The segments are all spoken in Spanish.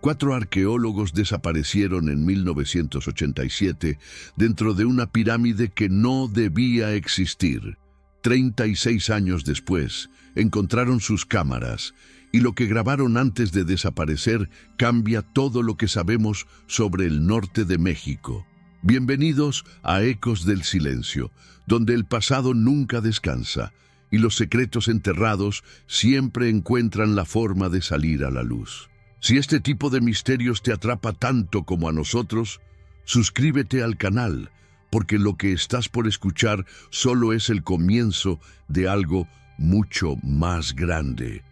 4 arqueólogos desaparecieron en 1987 dentro de una pirámide que no debía existir. 36 años después, encontraron sus cámaras, y lo que grabaron antes de desaparecer cambia todo lo que sabemos sobre el norte de México. Bienvenidos a Ecos del Silencio, donde el pasado nunca descansa, y los secretos enterrados siempre encuentran la forma de salir a la luz. Si este tipo de misterios te atrapa tanto como a nosotros, suscríbete al canal, porque lo que estás por escuchar solo es el comienzo de algo mucho más grande.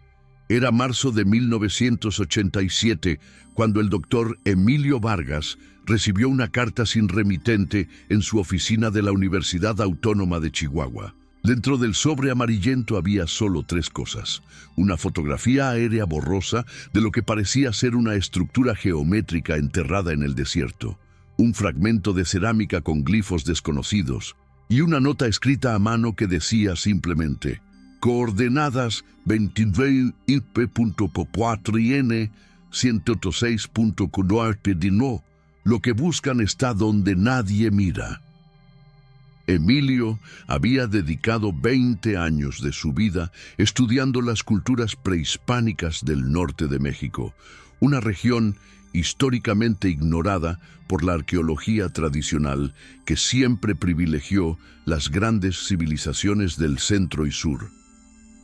Era marzo de 1987 cuando el doctor Emilio Vargas recibió una carta sin remitente en su oficina de la Universidad Autónoma de Chihuahua. Dentro del sobre amarillento había solo 3 cosas: una fotografía aérea borrosa de lo que parecía ser una estructura geométrica enterrada en el desierto, un fragmento de cerámica con glifos desconocidos y una nota escrita a mano que decía simplemente: coordenadas 29IP.4N 186.4 de no. Lo que buscan está donde nadie mira. Emilio había dedicado 20 años de su vida estudiando las culturas prehispánicas del norte de México, una región históricamente ignorada por la arqueología tradicional que siempre privilegió las grandes civilizaciones del centro y sur.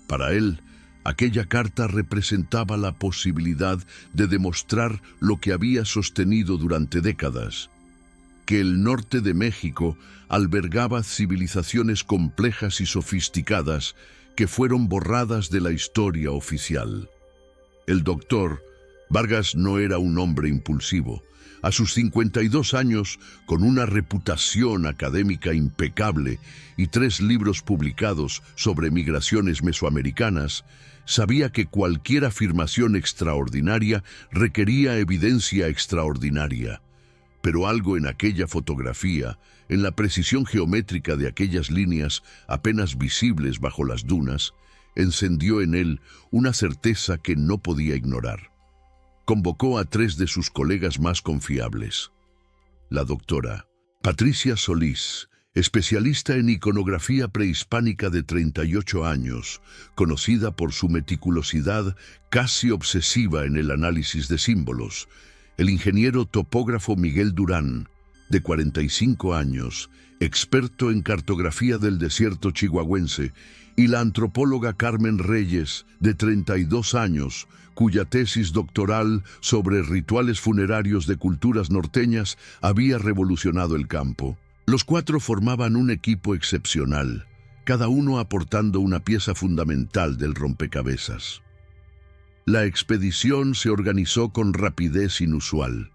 Para él, aquella carta representaba la posibilidad de demostrar lo que había sostenido durante décadas: que el norte de México albergaba civilizaciones complejas y sofisticadas que fueron borradas de la historia oficial. El doctor Vargas no era un hombre impulsivo. A sus 52 años, con una reputación académica impecable y 3 libros publicados sobre migraciones mesoamericanas, sabía que cualquier afirmación extraordinaria requería evidencia extraordinaria. Pero algo en aquella fotografía, en la precisión geométrica de aquellas líneas apenas visibles bajo las dunas, encendió en él una certeza que no podía ignorar. Convocó a 3 de sus colegas más confiables. La doctora Patricia Solís, especialista en iconografía prehispánica de 38 años, conocida por su meticulosidad casi obsesiva en el análisis de símbolos; el ingeniero topógrafo Miguel Durán, de 45 años, experto en cartografía del desierto chihuahuense; y la antropóloga Carmen Reyes, de 32 años, cuya tesis doctoral sobre rituales funerarios de culturas norteñas había revolucionado el campo. Los 4 formaban un equipo excepcional, cada uno aportando una pieza fundamental del rompecabezas. La expedición se organizó con rapidez inusual.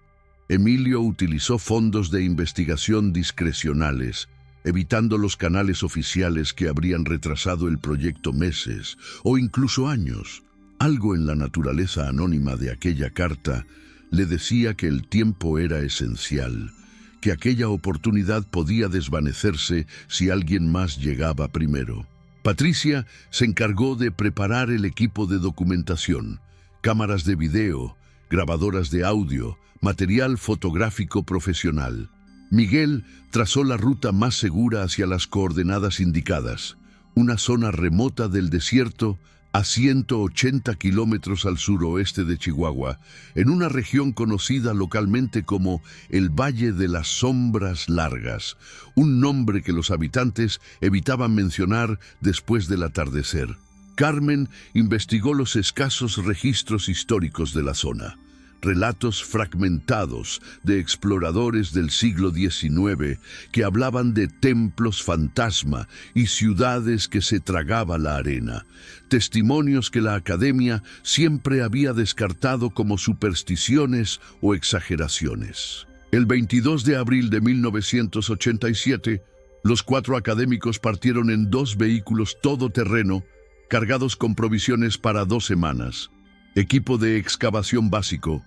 Emilio utilizó fondos de investigación discrecionales, evitando los canales oficiales que habrían retrasado el proyecto meses o incluso años. Algo en la naturaleza anónima de aquella carta le decía que el tiempo era esencial, que aquella oportunidad podía desvanecerse si alguien más llegaba primero. Patricia se encargó de preparar el equipo de documentación: cámaras de video, grabadoras de audio, material fotográfico profesional. Miguel trazó la ruta más segura hacia las coordenadas indicadas, una zona remota del desierto a 180 kilómetros al suroeste de Chihuahua, en una región conocida localmente como el Valle de las Sombras Largas, un nombre que los habitantes evitaban mencionar después del atardecer. Carmen investigó los escasos registros históricos de la zona. Relatos fragmentados de exploradores del siglo XIX que hablaban de templos fantasma y ciudades que se tragaba la arena. Testimonios que la academia siempre había descartado como supersticiones o exageraciones. El 22 de abril de 1987, los 4 académicos partieron en 2 vehículos todoterreno cargados con provisiones para 2 semanas, equipo de excavación básico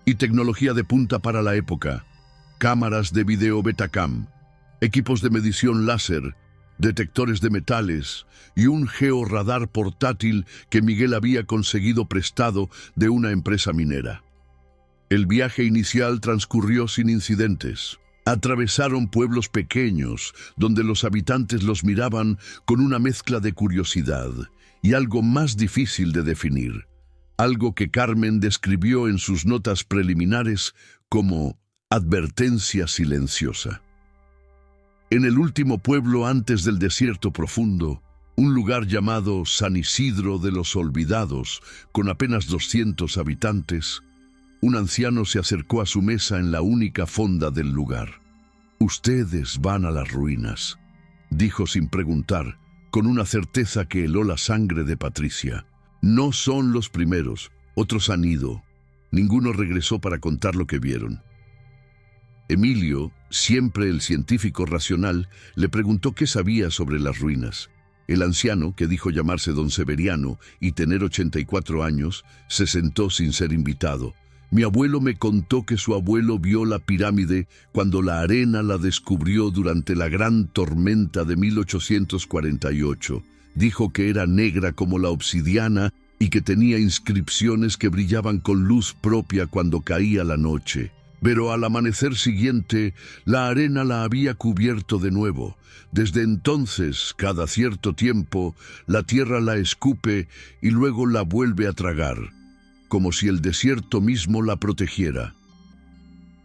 y tecnología de punta para la época, cámaras de video Betacam, equipos de medición láser, detectores de metales y un georradar portátil que Miguel había conseguido prestado de una empresa minera. El viaje inicial transcurrió sin incidentes. Atravesaron pueblos pequeños, donde los habitantes los miraban con una mezcla de curiosidad y algo más difícil de definir, algo que Carmen describió en sus notas preliminares como advertencia silenciosa. En el último pueblo antes del desierto profundo, un lugar llamado San Isidro de los Olvidados, con apenas 200 habitantes, un anciano se acercó a su mesa en la única fonda del lugar. «Ustedes van a las ruinas», dijo sin preguntar, con una certeza que heló la sangre de Patricia. «No son los primeros, otros han ido. Ninguno regresó para contar lo que vieron». Emilio, siempre el científico racional, le preguntó qué sabía sobre las ruinas. El anciano, que dijo llamarse don Severiano y tener 84 años, se sentó sin ser invitado. «Mi abuelo me contó que su abuelo vio la pirámide cuando la arena la descubrió durante la gran tormenta de 1848. Dijo que era negra como la obsidiana y que tenía inscripciones que brillaban con luz propia cuando caía la noche. Pero al amanecer siguiente, la arena la había cubierto de nuevo. Desde entonces, cada cierto tiempo, la tierra la escupe y luego la vuelve a tragar, como si el desierto mismo la protegiera».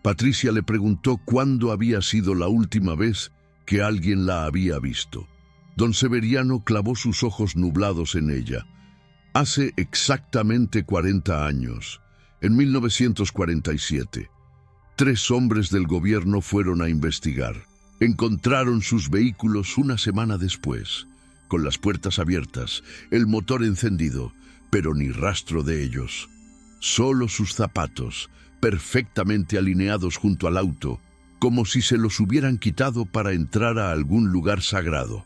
Patricia le preguntó cuándo había sido la última vez que alguien la había visto. Don Severiano clavó sus ojos nublados en ella. «Hace exactamente 40 años, en 1947. 3 hombres del gobierno fueron a investigar. Encontraron sus vehículos una semana después, con las puertas abiertas, el motor encendido, pero ni rastro de ellos. Solo sus zapatos, perfectamente alineados junto al auto, como si se los hubieran quitado para entrar a algún lugar sagrado».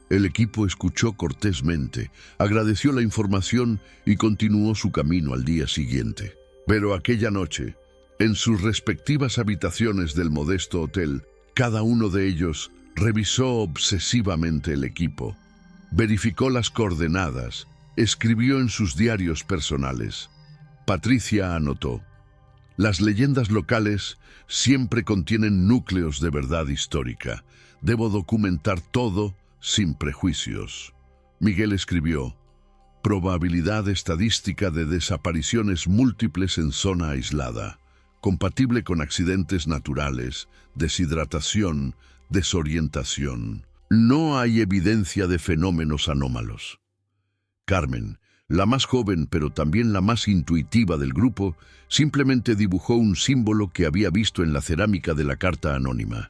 El equipo escuchó cortésmente, agradeció la información y continuó su camino al día siguiente. Pero aquella noche, en sus respectivas habitaciones del modesto hotel, cada uno de ellos revisó obsesivamente el equipo, verificó las coordenadas, escribió en sus diarios personales. Patricia anotó: «Las leyendas locales siempre contienen núcleos de verdad histórica. Debo documentar todo sin prejuicios». Miguel escribió: «Probabilidad estadística de desapariciones múltiples en zona aislada, compatible con accidentes naturales, deshidratación, desorientación. No hay evidencia de fenómenos anómalos». Carmen, la más joven pero también la más intuitiva del grupo, simplemente dibujó un símbolo que había visto en la cerámica de la carta anónima.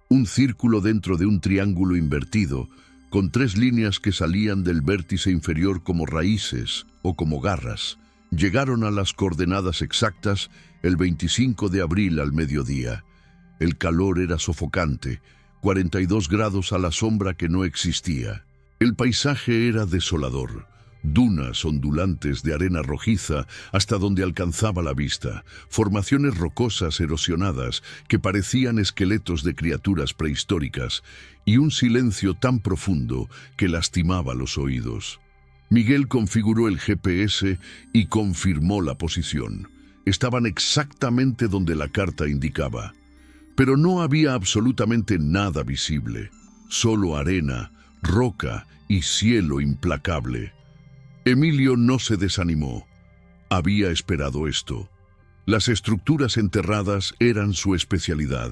Un círculo dentro de un triángulo invertido, con 3 líneas que salían del vértice inferior como raíces o como garras. Llegaron a las coordenadas exactas el 25 de abril al mediodía. El calor era sofocante, 42 grados a la sombra que no existía. El paisaje era desolador. Dunas ondulantes de arena rojiza hasta donde alcanzaba la vista, formaciones rocosas erosionadas que parecían esqueletos de criaturas prehistóricas, y un silencio tan profundo que lastimaba los oídos. Miguel configuró el GPS y confirmó la posición. Estaban exactamente donde la carta indicaba. Pero no había absolutamente nada visible, solo arena, roca y cielo implacable. Emilio no se desanimó. Había esperado esto. Las estructuras enterradas eran su especialidad.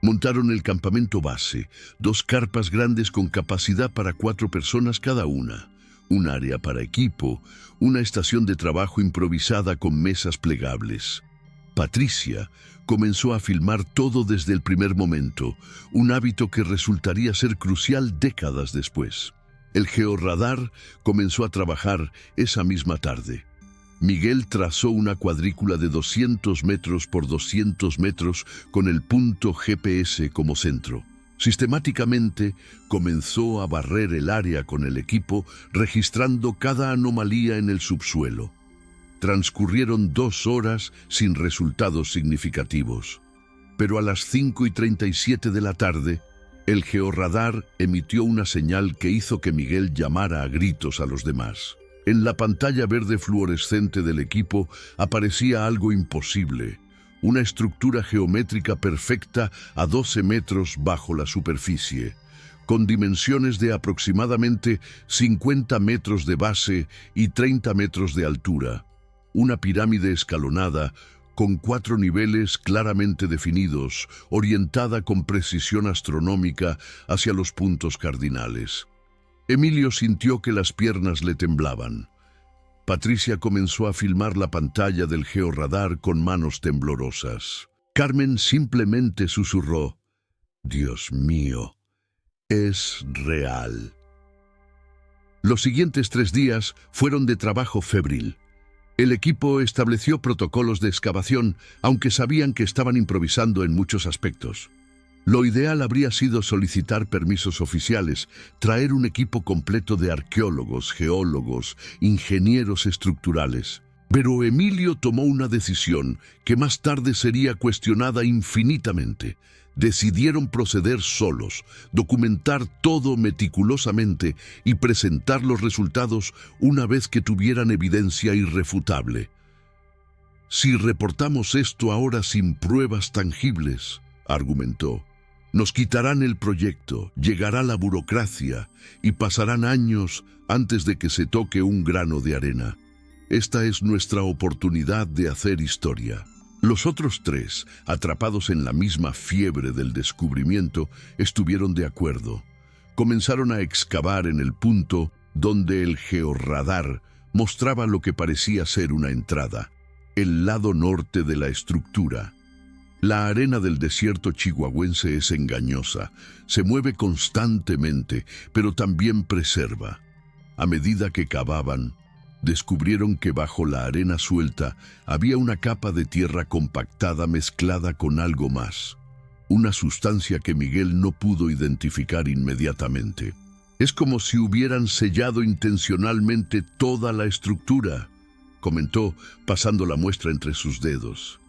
Montaron el campamento base, 2 carpas grandes con capacidad para 4 personas cada una, un área para equipo, una estación de trabajo improvisada con mesas plegables. Patricia comenzó a filmar todo desde el primer momento, un hábito que resultaría ser crucial décadas después. El georradar comenzó a trabajar esa misma tarde. Miguel trazó una cuadrícula de 200 metros por 200 metros con el punto GPS como centro. Sistemáticamente comenzó a barrer el área con el equipo, registrando cada anomalía en el subsuelo. Transcurrieron 2 horas sin resultados significativos. Pero a las 5:37 de la tarde, el georradar emitió una señal que hizo que Miguel llamara a gritos a los demás. En la pantalla verde fluorescente del equipo aparecía algo imposible, una estructura geométrica perfecta a 12 metros bajo la superficie, con dimensiones de aproximadamente 50 metros de base y 30 metros de altura. Una pirámide escalonada, con 4 niveles claramente definidos, orientada con precisión astronómica hacia los puntos cardinales. Emilio sintió que las piernas le temblaban. Patricia comenzó a filmar la pantalla del georradar con manos temblorosas. Carmen simplemente susurró: «Dios mío, es real». Los siguientes 3 días fueron de trabajo febril. El equipo estableció protocolos de excavación, aunque sabían que estaban improvisando en muchos aspectos. Lo ideal habría sido solicitar permisos oficiales, traer un equipo completo de arqueólogos, geólogos, ingenieros estructurales. Pero Emilio tomó una decisión que más tarde sería cuestionada infinitamente. Decidieron proceder solos, documentar todo meticulosamente y presentar los resultados una vez que tuvieran evidencia irrefutable. «Si reportamos esto ahora sin pruebas tangibles», argumentó, «nos quitarán el proyecto, llegará la burocracia y pasarán años antes de que se toque un grano de arena. Esta es nuestra oportunidad de hacer historia». Los otros 3, atrapados en la misma fiebre del descubrimiento, estuvieron de acuerdo. Comenzaron a excavar en el punto donde el georradar mostraba lo que parecía ser una entrada, el lado norte de la estructura. La arena del desierto chihuahuense es engañosa, se mueve constantemente, pero también preserva. A medida que cavaban, descubrieron que bajo la arena suelta había una capa de tierra compactada mezclada con algo más, una sustancia que Miguel no pudo identificar inmediatamente. «Es como si hubieran sellado intencionalmente toda la estructura», comentó, pasando la muestra entre sus dedos.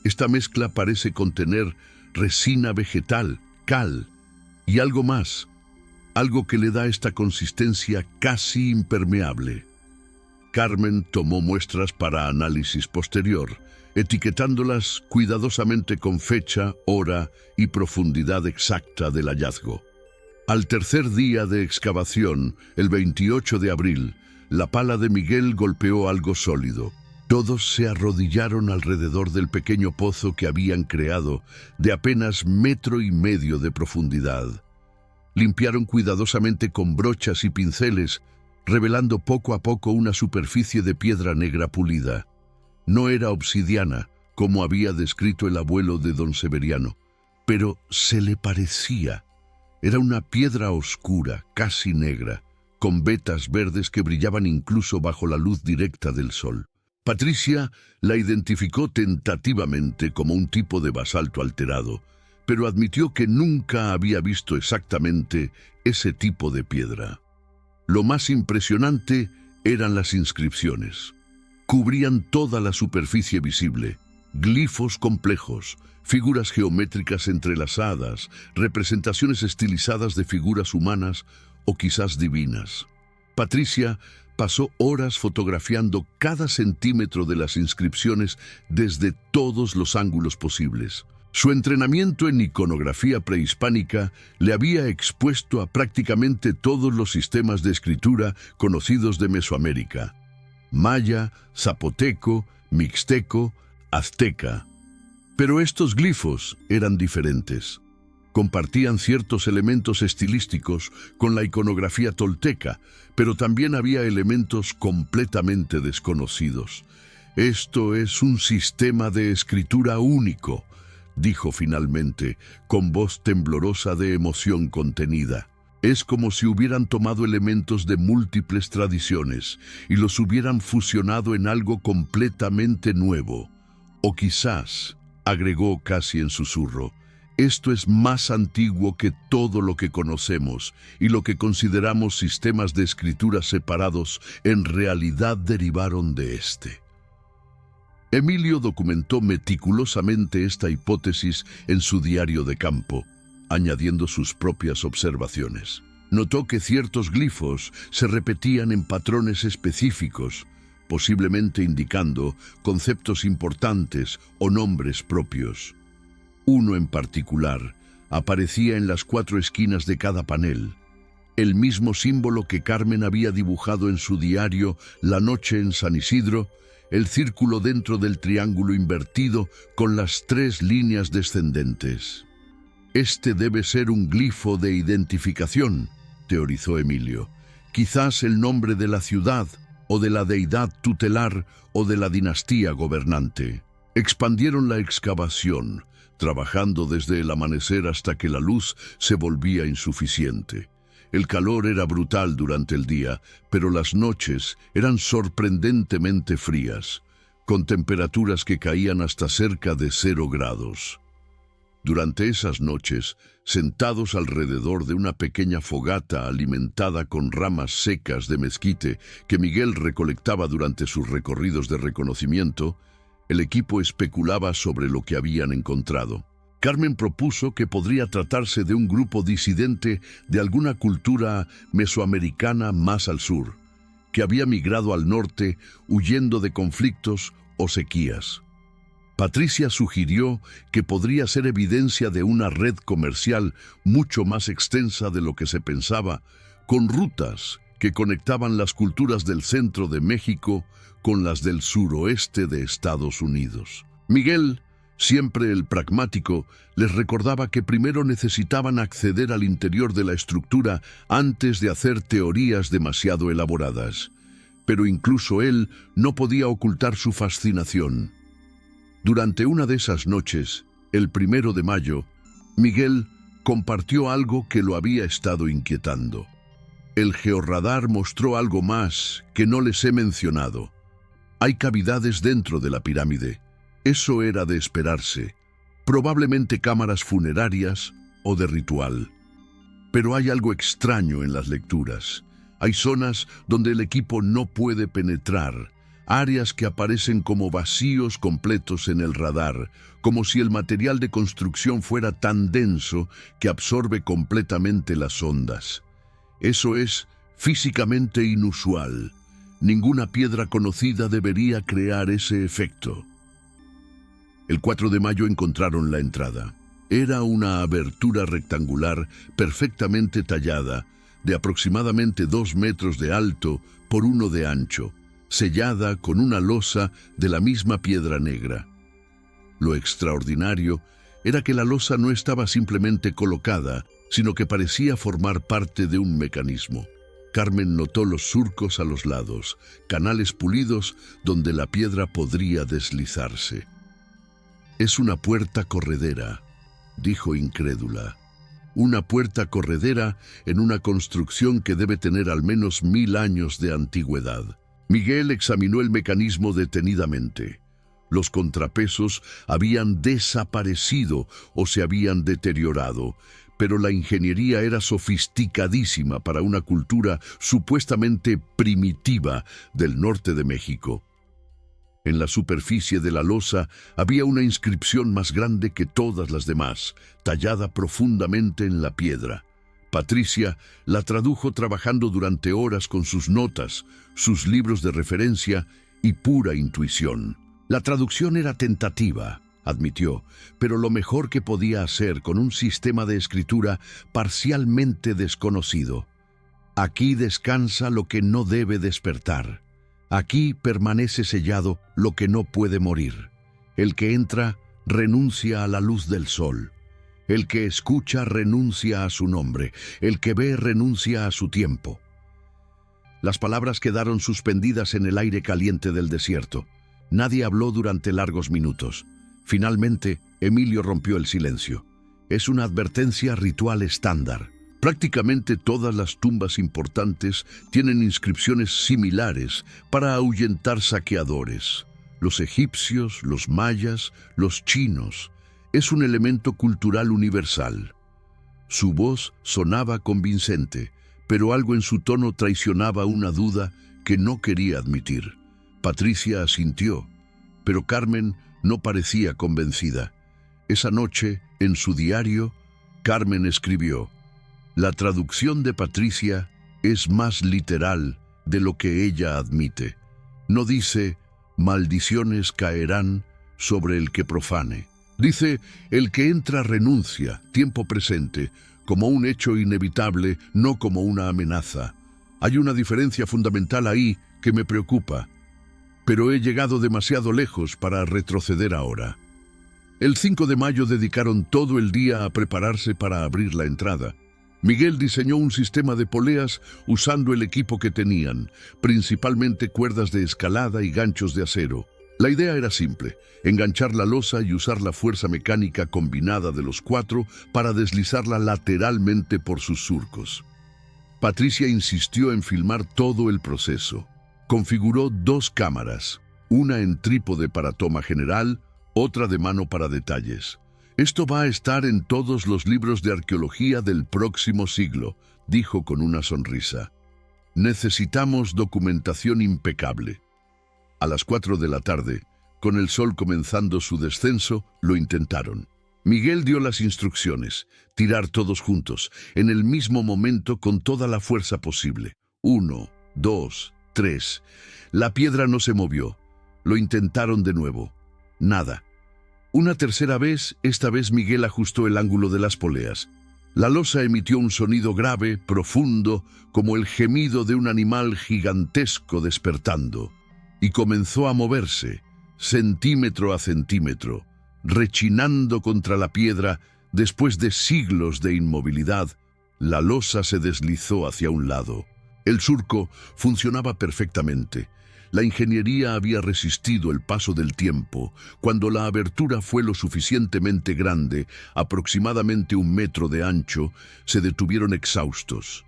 «Esta mezcla parece contener resina vegetal, cal y algo más, algo que le da esta consistencia casi impermeable». Carmen tomó muestras para análisis posterior, etiquetándolas cuidadosamente con fecha, hora y profundidad exacta del hallazgo. Al tercer día de excavación, el 28 de abril, la pala de Miguel golpeó algo sólido. Todos se arrodillaron alrededor del pequeño pozo que habían creado, de apenas 1,5 metros de profundidad. Limpiaron cuidadosamente con brochas y pinceles, revelando poco a poco una superficie de piedra negra pulida. No era obsidiana, como había descrito el abuelo de don Severiano, pero se le parecía. Era una piedra oscura, casi negra, con vetas verdes que brillaban incluso bajo la luz directa del sol. Patricia la identificó tentativamente como un tipo de basalto alterado, pero admitió que nunca había visto exactamente ese tipo de piedra. Lo más impresionante eran las inscripciones. Cubrían toda la superficie visible, glifos complejos, figuras geométricas entrelazadas, representaciones estilizadas de figuras humanas o quizás divinas. Patricia pasó horas fotografiando cada centímetro de las inscripciones desde todos los ángulos posibles. Su entrenamiento en iconografía prehispánica le había expuesto a prácticamente todos los sistemas de escritura conocidos de Mesoamérica: maya, zapoteco, mixteco, azteca. Pero estos glifos eran diferentes. Compartían ciertos elementos estilísticos con la iconografía tolteca, pero también había elementos completamente desconocidos. «Esto es un sistema de escritura único», dijo finalmente, con voz temblorosa de emoción contenida. «Es como si hubieran tomado elementos de múltiples tradiciones y los hubieran fusionado en algo completamente nuevo. O quizás», agregó casi en susurro, «esto es más antiguo que todo lo que conocemos, y lo que consideramos sistemas de escritura separados en realidad derivaron de este». Emilio documentó meticulosamente esta hipótesis en su diario de campo, añadiendo sus propias observaciones. Notó que ciertos glifos se repetían en patrones específicos, posiblemente indicando conceptos importantes o nombres propios. Uno en particular aparecía en las 4 esquinas de cada panel, el mismo símbolo que Carmen había dibujado en su diario La noche en San Isidro, el círculo dentro del triángulo invertido con las 3 líneas descendentes. Este debe ser un glifo de identificación, teorizó Emilio. Quizás el nombre de la ciudad, o de la deidad tutelar, o de la dinastía gobernante. Expandieron la excavación, trabajando desde el amanecer hasta que la luz se volvía insuficiente. El calor era brutal durante el día, pero las noches eran sorprendentemente frías, con temperaturas que caían hasta cerca de 0 grados. Durante esas noches, sentados alrededor de una pequeña fogata alimentada con ramas secas de mezquite que Miguel recolectaba durante sus recorridos de reconocimiento, el equipo especulaba sobre lo que habían encontrado. Carmen propuso que podría tratarse de un grupo disidente de alguna cultura mesoamericana más al sur, que había migrado al norte huyendo de conflictos o sequías. Patricia sugirió que podría ser evidencia de una red comercial mucho más extensa de lo que se pensaba, con rutas que conectaban las culturas del centro de México con las del suroeste de Estados Unidos. Miguel, siempre el pragmático, les recordaba que primero necesitaban acceder al interior de la estructura antes de hacer teorías demasiado elaboradas. Pero incluso él no podía ocultar su fascinación. Durante una de esas noches, el 1 de mayo, Miguel compartió algo que lo había estado inquietando. El georradar mostró algo más que no les he mencionado. Hay cavidades dentro de la pirámide. Eso era de esperarse, probablemente cámaras funerarias o de ritual. Pero hay algo extraño en las lecturas. Hay zonas donde el equipo no puede penetrar, áreas que aparecen como vacíos completos en el radar, como si el material de construcción fuera tan denso que absorbe completamente las ondas. Eso es físicamente inusual. Ninguna piedra conocida debería crear ese efecto. El 4 de mayo encontraron la entrada. Era una abertura rectangular perfectamente tallada, de aproximadamente 2 metros de alto por 1 de ancho, sellada con una losa de la misma piedra negra. Lo extraordinario era que la losa no estaba simplemente colocada, sino que parecía formar parte de un mecanismo. Carmen notó los surcos a los lados, canales pulidos donde la piedra podría deslizarse. «Es una puerta corredera», dijo incrédula. «Una puerta corredera en una construcción que debe tener al menos 1000 años de antigüedad». Miguel examinó el mecanismo detenidamente. Los contrapesos habían desaparecido o se habían deteriorado, pero la ingeniería era sofisticadísima para una cultura supuestamente primitiva del norte de México. En la superficie de la losa había una inscripción más grande que todas las demás, tallada profundamente en la piedra. Patricia la tradujo trabajando durante horas con sus notas, sus libros de referencia y pura intuición. La traducción era tentativa, admitió, pero lo mejor que podía hacer con un sistema de escritura parcialmente desconocido. Aquí descansa lo que no debe despertar. Aquí permanece sellado lo que no puede morir. El que entra renuncia a la luz del sol. El que escucha renuncia a su nombre. El que ve renuncia a su tiempo. Las palabras quedaron suspendidas en el aire caliente del desierto. Nadie habló durante largos minutos. Finalmente, Emilio rompió el silencio. Es una advertencia ritual estándar. Prácticamente todas las tumbas importantes tienen inscripciones similares para ahuyentar saqueadores. Los egipcios, los mayas, los chinos. Es un elemento cultural universal. Su voz sonaba convincente, pero algo en su tono traicionaba una duda que no quería admitir. Patricia asintió, pero Carmen no parecía convencida. Esa noche, en su diario, Carmen escribió: La traducción de Patricia es más literal de lo que ella admite. No dice, maldiciones caerán sobre el que profane. Dice, el que entra renuncia, tiempo presente, como un hecho inevitable, no como una amenaza. Hay una diferencia fundamental ahí que me preocupa, pero he llegado demasiado lejos para retroceder ahora. El 5 de mayo dedicaron todo el día a prepararse para abrir la entrada. Miguel diseñó un sistema de poleas usando el equipo que tenían, principalmente cuerdas de escalada y ganchos de acero. La idea era simple, enganchar la losa y usar la fuerza mecánica combinada de los cuatro para deslizarla lateralmente por sus surcos. Patricia insistió en filmar todo el proceso. Configuró 2 cámaras, una en trípode para toma general, otra de mano para detalles. Esto va a estar en todos los libros de arqueología del próximo siglo, dijo con una sonrisa. Necesitamos documentación impecable. A las 4 de la tarde, con el sol comenzando su descenso, lo intentaron. Miguel dio las instrucciones, tirar todos juntos, en el mismo momento con toda la fuerza posible. 1, 2, 3. La piedra no se movió. Lo intentaron de nuevo. Nada. Una tercera vez, esta vez Miguel ajustó el ángulo de las poleas. La losa emitió un sonido grave, profundo, como el gemido de un animal gigantesco despertando, y comenzó a moverse, centímetro a centímetro, rechinando contra la piedra. Después de siglos de inmovilidad, la losa se deslizó hacia un lado. El surco funcionaba perfectamente. La ingeniería había resistido el paso del tiempo. Cuando la abertura fue lo suficientemente grande, aproximadamente 1 metro de ancho, se detuvieron exhaustos.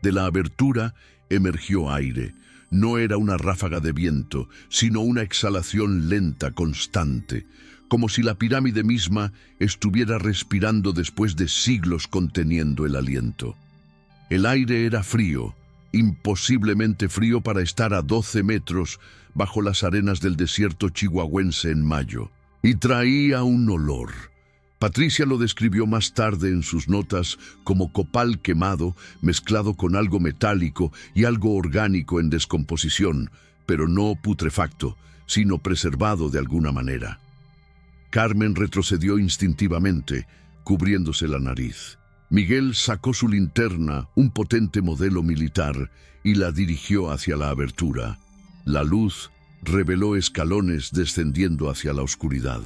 De la abertura emergió aire. No era una ráfaga de viento, sino una exhalación lenta, constante, como si la pirámide misma estuviera respirando después de siglos conteniendo el aliento. El aire era frío, imposiblemente frío para estar a 12 metros bajo las arenas del desierto chihuahuense en mayo, y traía un olor. Patricia lo describió más tarde en sus notas como copal quemado mezclado con algo metálico y algo orgánico en descomposición, pero no putrefacto, sino preservado de alguna manera. Carmen retrocedió instintivamente, cubriéndose la nariz. Miguel sacó su linterna, un potente modelo militar, y la dirigió hacia la abertura. La luz reveló escalones descendiendo hacia la oscuridad.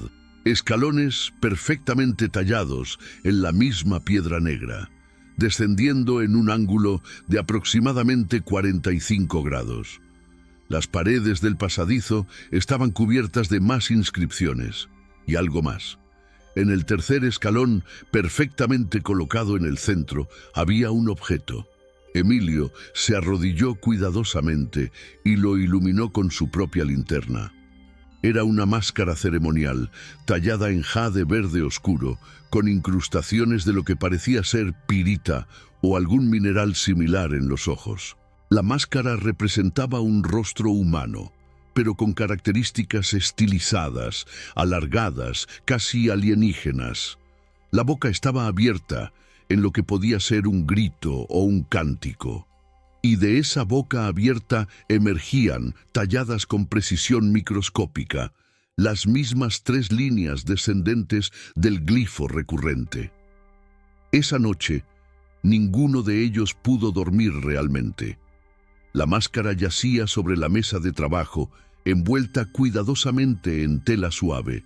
Escalones perfectamente tallados en la misma piedra negra, descendiendo en un ángulo de aproximadamente 45 grados. Las paredes del pasadizo estaban cubiertas de más inscripciones, y algo más. En el tercer escalón, perfectamente colocado en el centro, había un objeto. Emilio se arrodilló cuidadosamente y lo iluminó con su propia linterna. Era una máscara ceremonial, tallada en jade verde oscuro, con incrustaciones de lo que parecía ser pirita o algún mineral similar en los ojos. La máscara representaba un rostro humano, pero con características estilizadas, alargadas, casi alienígenas. La boca estaba abierta, en lo que podía ser un grito o un cántico. Y de esa boca abierta emergían, talladas con precisión microscópica, las mismas 3 líneas descendentes del glifo recurrente. Esa noche, ninguno de ellos pudo dormir realmente. La máscara yacía sobre la mesa de trabajo, envuelta cuidadosamente en tela suave,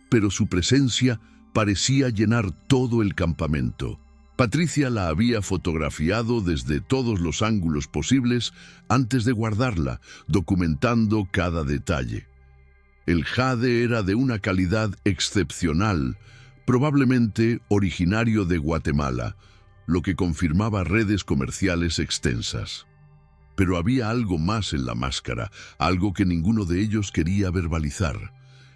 pero su presencia parecía llenar todo el campamento. Patricia la había fotografiado desde todos los ángulos posibles antes de guardarla, documentando cada detalle. El jade era de una calidad excepcional, probablemente originario de Guatemala, lo que confirmaba redes comerciales extensas. Pero había algo más en la máscara, algo que ninguno de ellos quería verbalizar.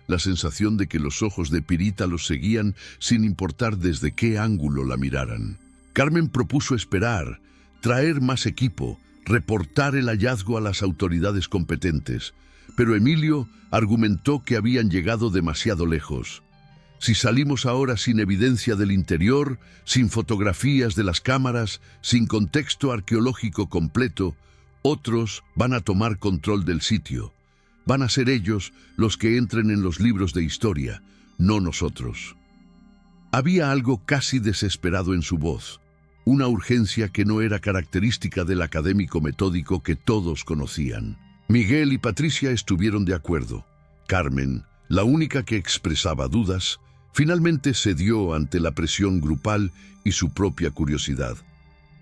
La sensación de que los ojos de Pirita los seguían sin importar desde qué ángulo la miraran. Carmen propuso esperar, traer más equipo, reportar el hallazgo a las autoridades competentes, pero Emilio argumentó que habían llegado demasiado lejos. Si salimos ahora sin evidencia del interior, sin fotografías de las cámaras, sin contexto arqueológico completo, otros van a tomar control del sitio. Van a ser ellos los que entren en los libros de historia, no nosotros. Había algo casi desesperado en su voz, una urgencia que no era característica del académico metódico que todos conocían. Miguel y Patricia estuvieron de acuerdo. Carmen, la única que expresaba dudas, finalmente cedió ante la presión grupal y su propia curiosidad.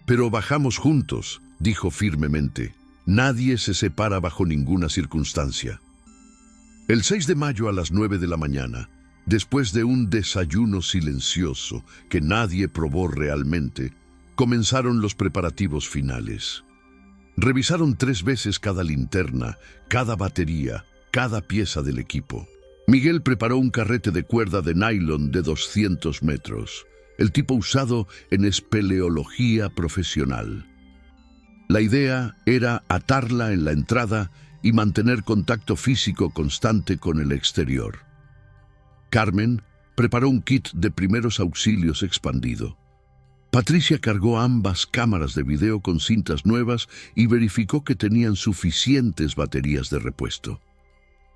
«Pero bajamos juntos», dijo firmemente. «Nadie se separa bajo ninguna circunstancia». El 6 de mayo a las 9 de la mañana, después de un desayuno silencioso que nadie probó realmente, comenzaron los preparativos finales. Revisaron 3 veces cada linterna, cada batería, cada pieza del equipo. Miguel preparó un carrete de cuerda de nylon de 200 metros, el tipo usado en espeleología profesional. La idea era atarla en la entrada y mantener contacto físico constante con el exterior. Carmen preparó un kit de primeros auxilios expandido. Patricia cargó ambas cámaras de video con cintas nuevas y verificó que tenían suficientes baterías de repuesto.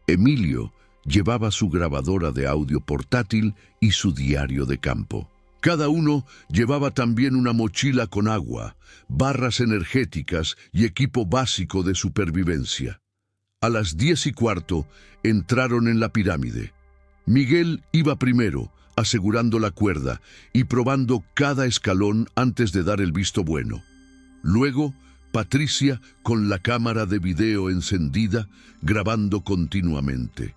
Emilio llevaba su grabadora de audio portátil y su diario de campo. Cada uno llevaba también una mochila con agua, barras energéticas y equipo básico de supervivencia. A las 10:15 entraron en la pirámide. Miguel iba primero, asegurando la cuerda y probando cada escalón antes de dar el visto bueno. Luego, Patricia, con la cámara de video encendida, grabando continuamente.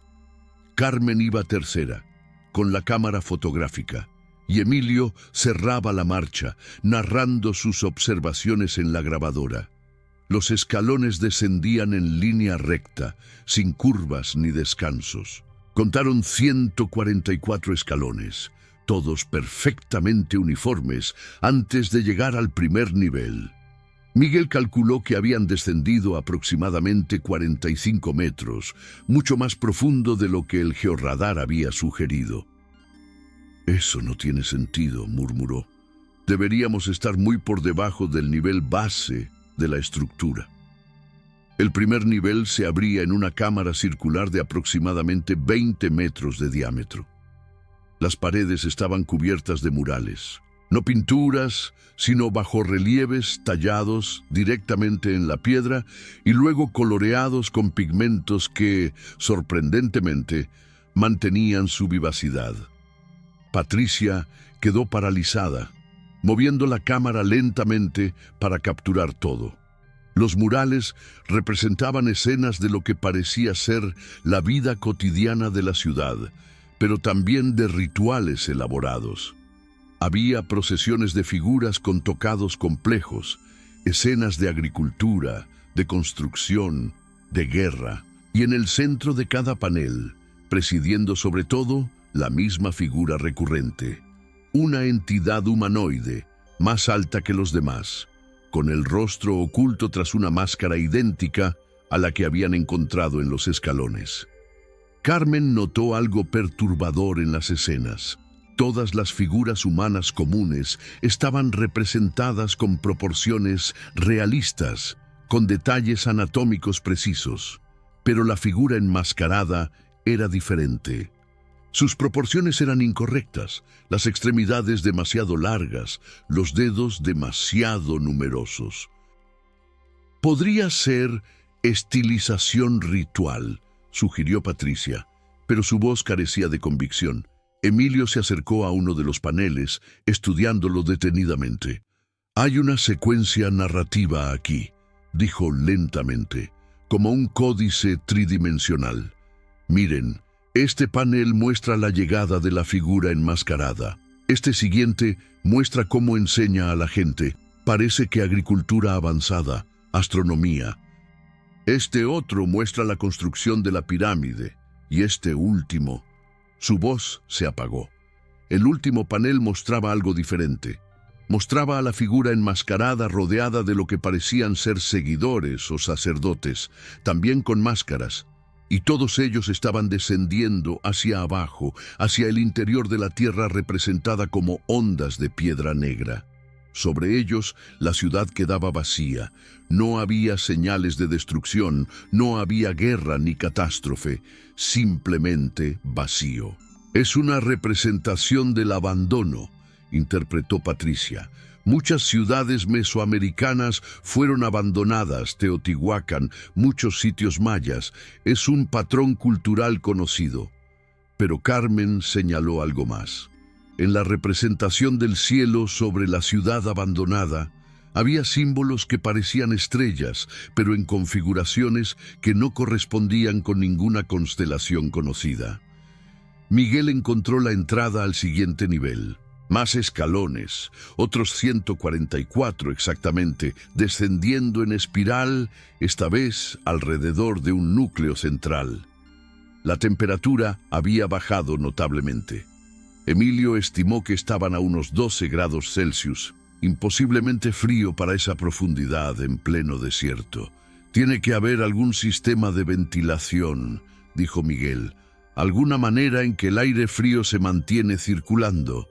Carmen iba tercera, con la cámara fotográfica, y Emilio cerraba la marcha, narrando sus observaciones en la grabadora. Los escalones descendían en línea recta, sin curvas ni descansos. Contaron 144 escalones, todos perfectamente uniformes, antes de llegar al primer nivel. Miguel calculó que habían descendido aproximadamente 45 metros, mucho más profundo de lo que el georradar había sugerido. «Eso no tiene sentido», murmuró. «Deberíamos estar muy por debajo del nivel base de la estructura». El primer nivel se abría en una cámara circular de aproximadamente 20 metros de diámetro. Las paredes estaban cubiertas de murales. No pinturas, sino bajorrelieves tallados directamente en la piedra y luego coloreados con pigmentos que, sorprendentemente, mantenían su vivacidad. Patricia quedó paralizada, moviendo la cámara lentamente para capturar todo. Los murales representaban escenas de lo que parecía ser la vida cotidiana de la ciudad, pero también de rituales elaborados. Había procesiones de figuras con tocados complejos, escenas de agricultura, de construcción, de guerra, y en el centro de cada panel, presidiendo sobre todo, la misma figura recurrente, una entidad humanoide, más alta que los demás, con el rostro oculto tras una máscara idéntica a la que habían encontrado en los escalones. Carmen notó algo perturbador en las escenas. Todas las figuras humanas comunes estaban representadas con proporciones realistas, con detalles anatómicos precisos, pero la figura enmascarada era diferente. Sus proporciones eran incorrectas, las extremidades demasiado largas, los dedos demasiado numerosos. «Podría ser estilización ritual», sugirió Patricia, pero su voz carecía de convicción. Emilio se acercó a uno de los paneles, estudiándolo detenidamente. «Hay una secuencia narrativa aquí», dijo lentamente, «como un códice tridimensional. Miren, este panel muestra la llegada de la figura enmascarada. Este siguiente muestra cómo enseña a la gente. Parece que agricultura avanzada, astronomía. Este otro muestra la construcción de la pirámide. Y este último...» Su voz se apagó. El último panel mostraba algo diferente. Mostraba a la figura enmascarada rodeada de lo que parecían ser seguidores o sacerdotes, también con máscaras, y todos ellos estaban descendiendo hacia abajo, hacia el interior de la tierra representada como ondas de piedra negra. Sobre ellos la ciudad quedaba vacía. No había señales de destrucción, no había guerra ni catástrofe, simplemente vacío. «Es una representación del abandono», interpretó Patricia. «Muchas ciudades mesoamericanas fueron abandonadas, Teotihuacán, muchos sitios mayas. Es un patrón cultural conocido». Pero Carmen señaló algo más. En la representación del cielo sobre la ciudad abandonada, había símbolos que parecían estrellas, pero en configuraciones que no correspondían con ninguna constelación conocida. Miguel encontró la entrada al siguiente nivel. Más escalones, otros 144 exactamente, descendiendo en espiral, esta vez alrededor de un núcleo central. La temperatura había bajado notablemente. Emilio estimó que estaban a unos 12 grados Celsius, imposiblemente frío para esa profundidad en pleno desierto. «Tiene que haber algún sistema de ventilación», dijo Miguel, «alguna manera en que el aire frío se mantiene circulando».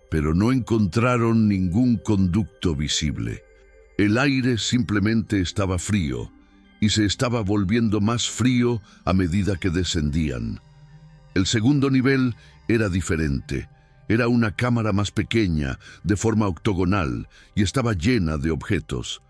Pero no encontraron ningún conducto visible. El aire simplemente estaba frío, y se estaba volviendo más frío a medida que descendían. El segundo nivel era diferente. Era una cámara más pequeña, de forma octogonal, y estaba llena de objetos.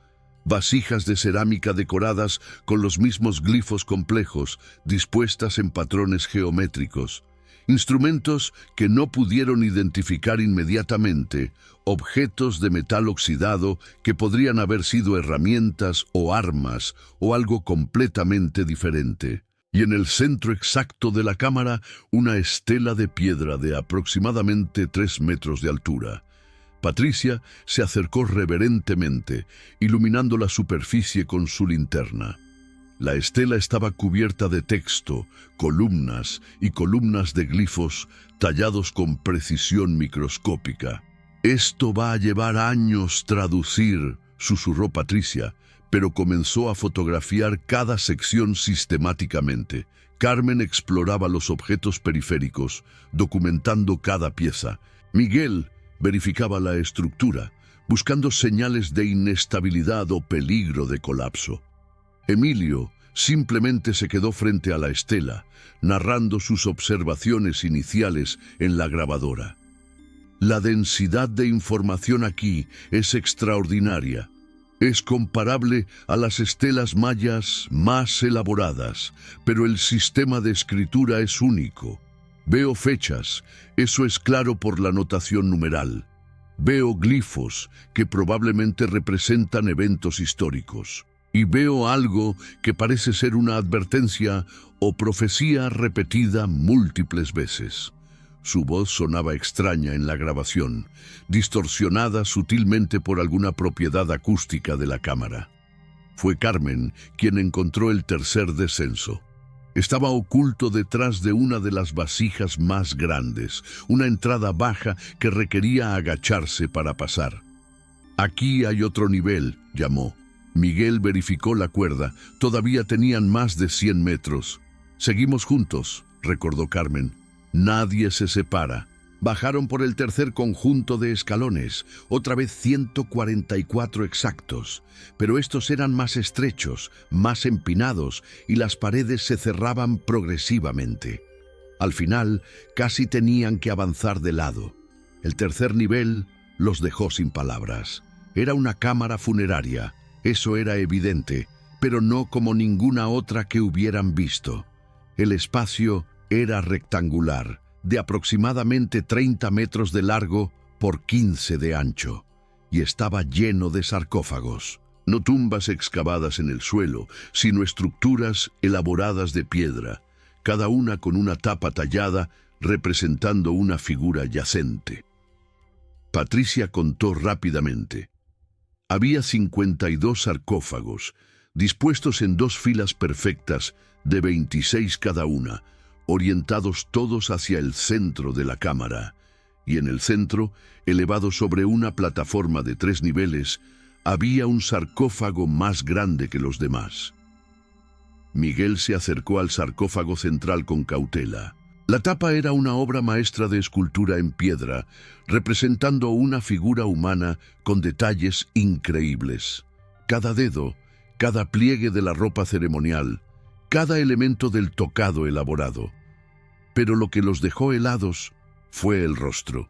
Vasijas de cerámica decoradas con los mismos glifos complejos, dispuestas en patrones geométricos. Instrumentos que no pudieron identificar inmediatamente, objetos de metal oxidado que podrían haber sido herramientas o armas o algo completamente diferente. Y en el centro exacto de la cámara, una estela de piedra de aproximadamente 3 metros de altura. Patricia se acercó reverentemente, iluminando la superficie con su linterna. La estela estaba cubierta de texto, columnas y columnas de glifos tallados con precisión microscópica. «Esto va a llevar años traducir», susurró Patricia, pero comenzó a fotografiar cada sección sistemáticamente. Carmen exploraba los objetos periféricos, documentando cada pieza. Miguel verificaba la estructura, buscando señales de inestabilidad o peligro de colapso. Emilio simplemente se quedó frente a la estela, narrando sus observaciones iniciales en la grabadora. «La densidad de información aquí es extraordinaria. Es comparable a las estelas mayas más elaboradas, pero el sistema de escritura es único. Veo fechas, eso es claro por la notación numeral. Veo glifos que probablemente representan eventos históricos. Y veo algo que parece ser una advertencia o profecía repetida múltiples veces». Su voz sonaba extraña en la grabación, distorsionada sutilmente por alguna propiedad acústica de la cámara. Fue Carmen quien encontró el tercer descenso. Estaba oculto detrás de una de las vasijas más grandes, una entrada baja que requería agacharse para pasar. «Aquí hay otro nivel», llamó. Miguel verificó la cuerda. Todavía tenían más de 100 metros. «Seguimos juntos», recordó Carmen. «Nadie se separa». Bajaron por el tercer conjunto de escalones, otra vez 144 exactos, pero estos eran más estrechos, más empinados, y las paredes se cerraban progresivamente. Al final, casi tenían que avanzar de lado. El tercer nivel los dejó sin palabras. Era una cámara funeraria, eso era evidente, pero no como ninguna otra que hubieran visto. El espacio era rectangular, de aproximadamente 30 metros de largo por 15 de ancho, y estaba lleno de sarcófagos. No tumbas excavadas en el suelo, sino estructuras elaboradas de piedra, cada una con una tapa tallada representando una figura yacente. Patricia contó rápidamente. Había 52 sarcófagos, dispuestos en 2 filas perfectas de 26 cada una, orientados todos hacia el centro de la cámara, y en el centro, elevado sobre una plataforma de 3 niveles, había un sarcófago más grande que los demás. Miguel se acercó al sarcófago central con cautela. La tapa era una obra maestra de escultura en piedra, representando una figura humana con detalles increíbles. Cada dedo, cada pliegue de la ropa ceremonial, cada elemento del tocado elaborado. Pero lo que los dejó helados fue el rostro.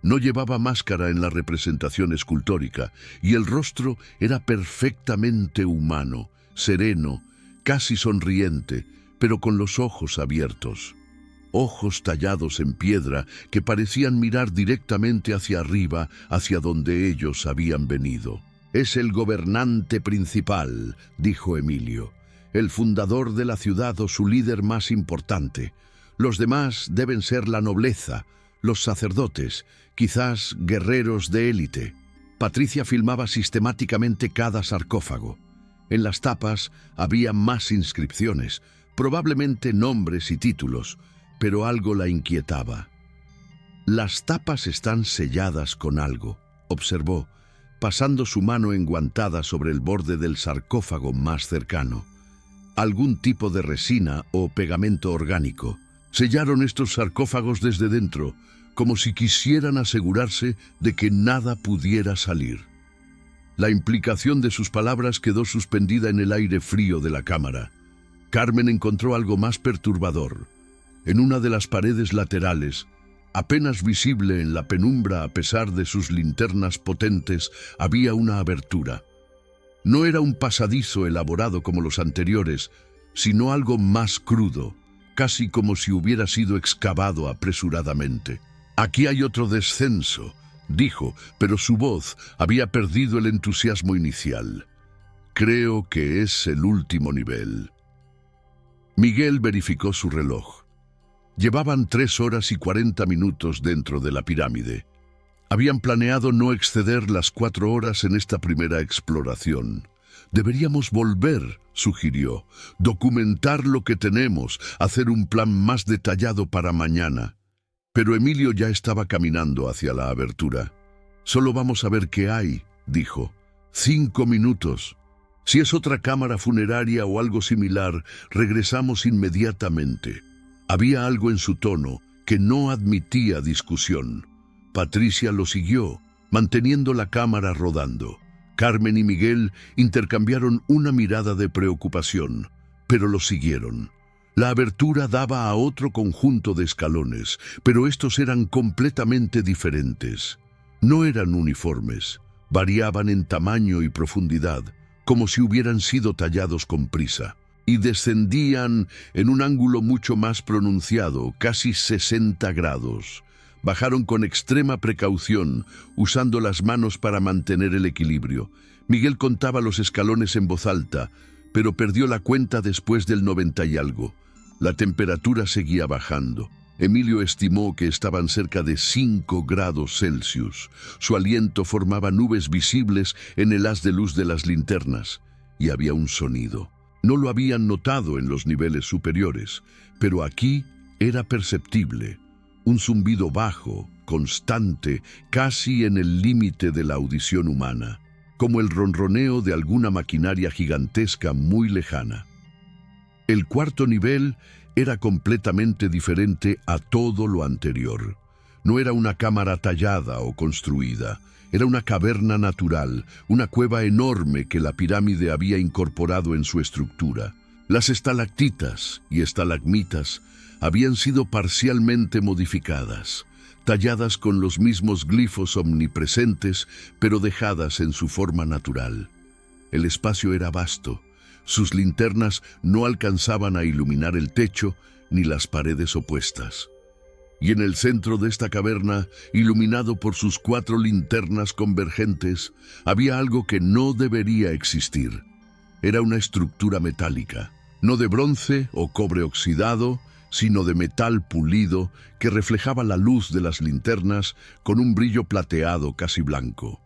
No llevaba máscara en la representación escultórica, y el rostro era perfectamente humano, sereno, casi sonriente, pero con los ojos abiertos. Ojos tallados en piedra que parecían mirar directamente hacia arriba, hacia donde ellos habían venido. «Es el gobernante principal», dijo Emilio, «el fundador de la ciudad o su líder más importante. Los demás deben ser la nobleza, los sacerdotes, quizás guerreros de élite». Patricia filmaba sistemáticamente cada sarcófago. En las tapas había más inscripciones, probablemente nombres y títulos, pero algo la inquietaba. «Las tapas están selladas con algo», observó, pasando su mano enguantada sobre el borde del sarcófago más cercano. «Algún tipo de resina o pegamento orgánico. Sellaron estos sarcófagos desde dentro, como si quisieran asegurarse de que nada pudiera salir». La implicación de sus palabras quedó suspendida en el aire frío de la cámara. Carmen encontró algo más perturbador. En una de las paredes laterales, apenas visible en la penumbra a pesar de sus linternas potentes, había una abertura. No era un pasadizo elaborado como los anteriores, sino algo más crudo, casi como si hubiera sido excavado apresuradamente. «Aquí hay otro descenso», dijo, pero su voz había perdido el entusiasmo inicial. «Creo que es el último nivel». Miguel verificó su reloj. Llevaban 3 horas y 40 minutos dentro de la pirámide. Habían planeado no exceder las 4 horas en esta primera exploración. «Deberíamos volver», sugirió, «documentar lo que tenemos, hacer un plan más detallado para mañana». Pero Emilio ya estaba caminando hacia la abertura. «Solo vamos a ver qué hay», dijo. 5 minutos. Si es otra cámara funeraria o algo similar, regresamos inmediatamente». Había algo en su tono que no admitía discusión. Patricia lo siguió, manteniendo la cámara rodando. Carmen y Miguel intercambiaron una mirada de preocupación, pero lo siguieron. La abertura daba a otro conjunto de escalones, pero estos eran completamente diferentes. No eran uniformes, variaban en tamaño y profundidad, como si hubieran sido tallados con prisa, y descendían en un ángulo mucho más pronunciado, casi 60 grados. Bajaron con extrema precaución, usando las manos para mantener el equilibrio. Miguel contaba los escalones en voz alta, pero perdió la cuenta después del 90 y algo. La temperatura seguía bajando. Emilio estimó que estaban cerca de 5 grados Celsius. Su aliento formaba nubes visibles en el haz de luz de las linternas, y había un sonido. No lo habían notado en los niveles superiores, pero aquí era perceptible. Un zumbido bajo, constante, casi en el límite de la audición humana, como el ronroneo de alguna maquinaria gigantesca muy lejana. El cuarto nivel era completamente diferente a todo lo anterior. No era una cámara tallada o construida. Era una caverna natural, una cueva enorme que la pirámide había incorporado en su estructura. Las estalactitas y estalagmitas habían sido parcialmente modificadas, talladas con los mismos glifos omnipresentes, pero dejadas en su forma natural. El espacio era vasto. Sus linternas no alcanzaban a iluminar el techo ni las paredes opuestas. Y en el centro de esta caverna, iluminado por sus 4 linternas convergentes, había algo que no debería existir. Era una estructura metálica, no de bronce o cobre oxidado, sino de metal pulido que reflejaba la luz de las linternas con un brillo plateado casi blanco.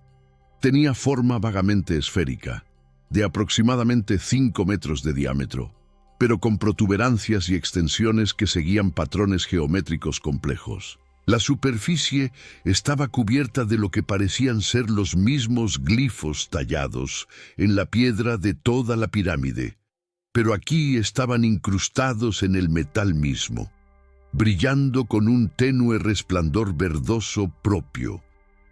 Tenía forma vagamente esférica, de aproximadamente 5 metros de diámetro, pero con protuberancias y extensiones que seguían patrones geométricos complejos. La superficie estaba cubierta de lo que parecían ser los mismos glifos tallados en la piedra de toda la pirámide, pero aquí estaban incrustados en el metal mismo, brillando con un tenue resplandor verdoso propio,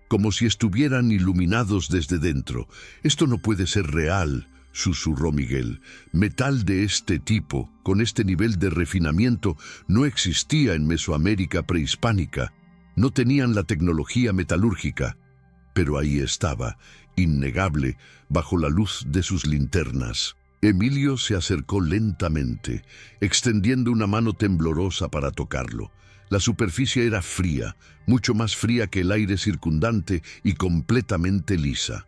como si estuvieran iluminados desde dentro. «Esto no puede ser real», susurró Miguel. «Metal de este tipo, con este nivel de refinamiento, no existía en Mesoamérica prehispánica. No tenían la tecnología metalúrgica». Pero ahí estaba, innegable, bajo la luz de sus linternas. Emilio se acercó lentamente, extendiendo una mano temblorosa para tocarlo. La superficie era fría, mucho más fría que el aire circundante y completamente lisa.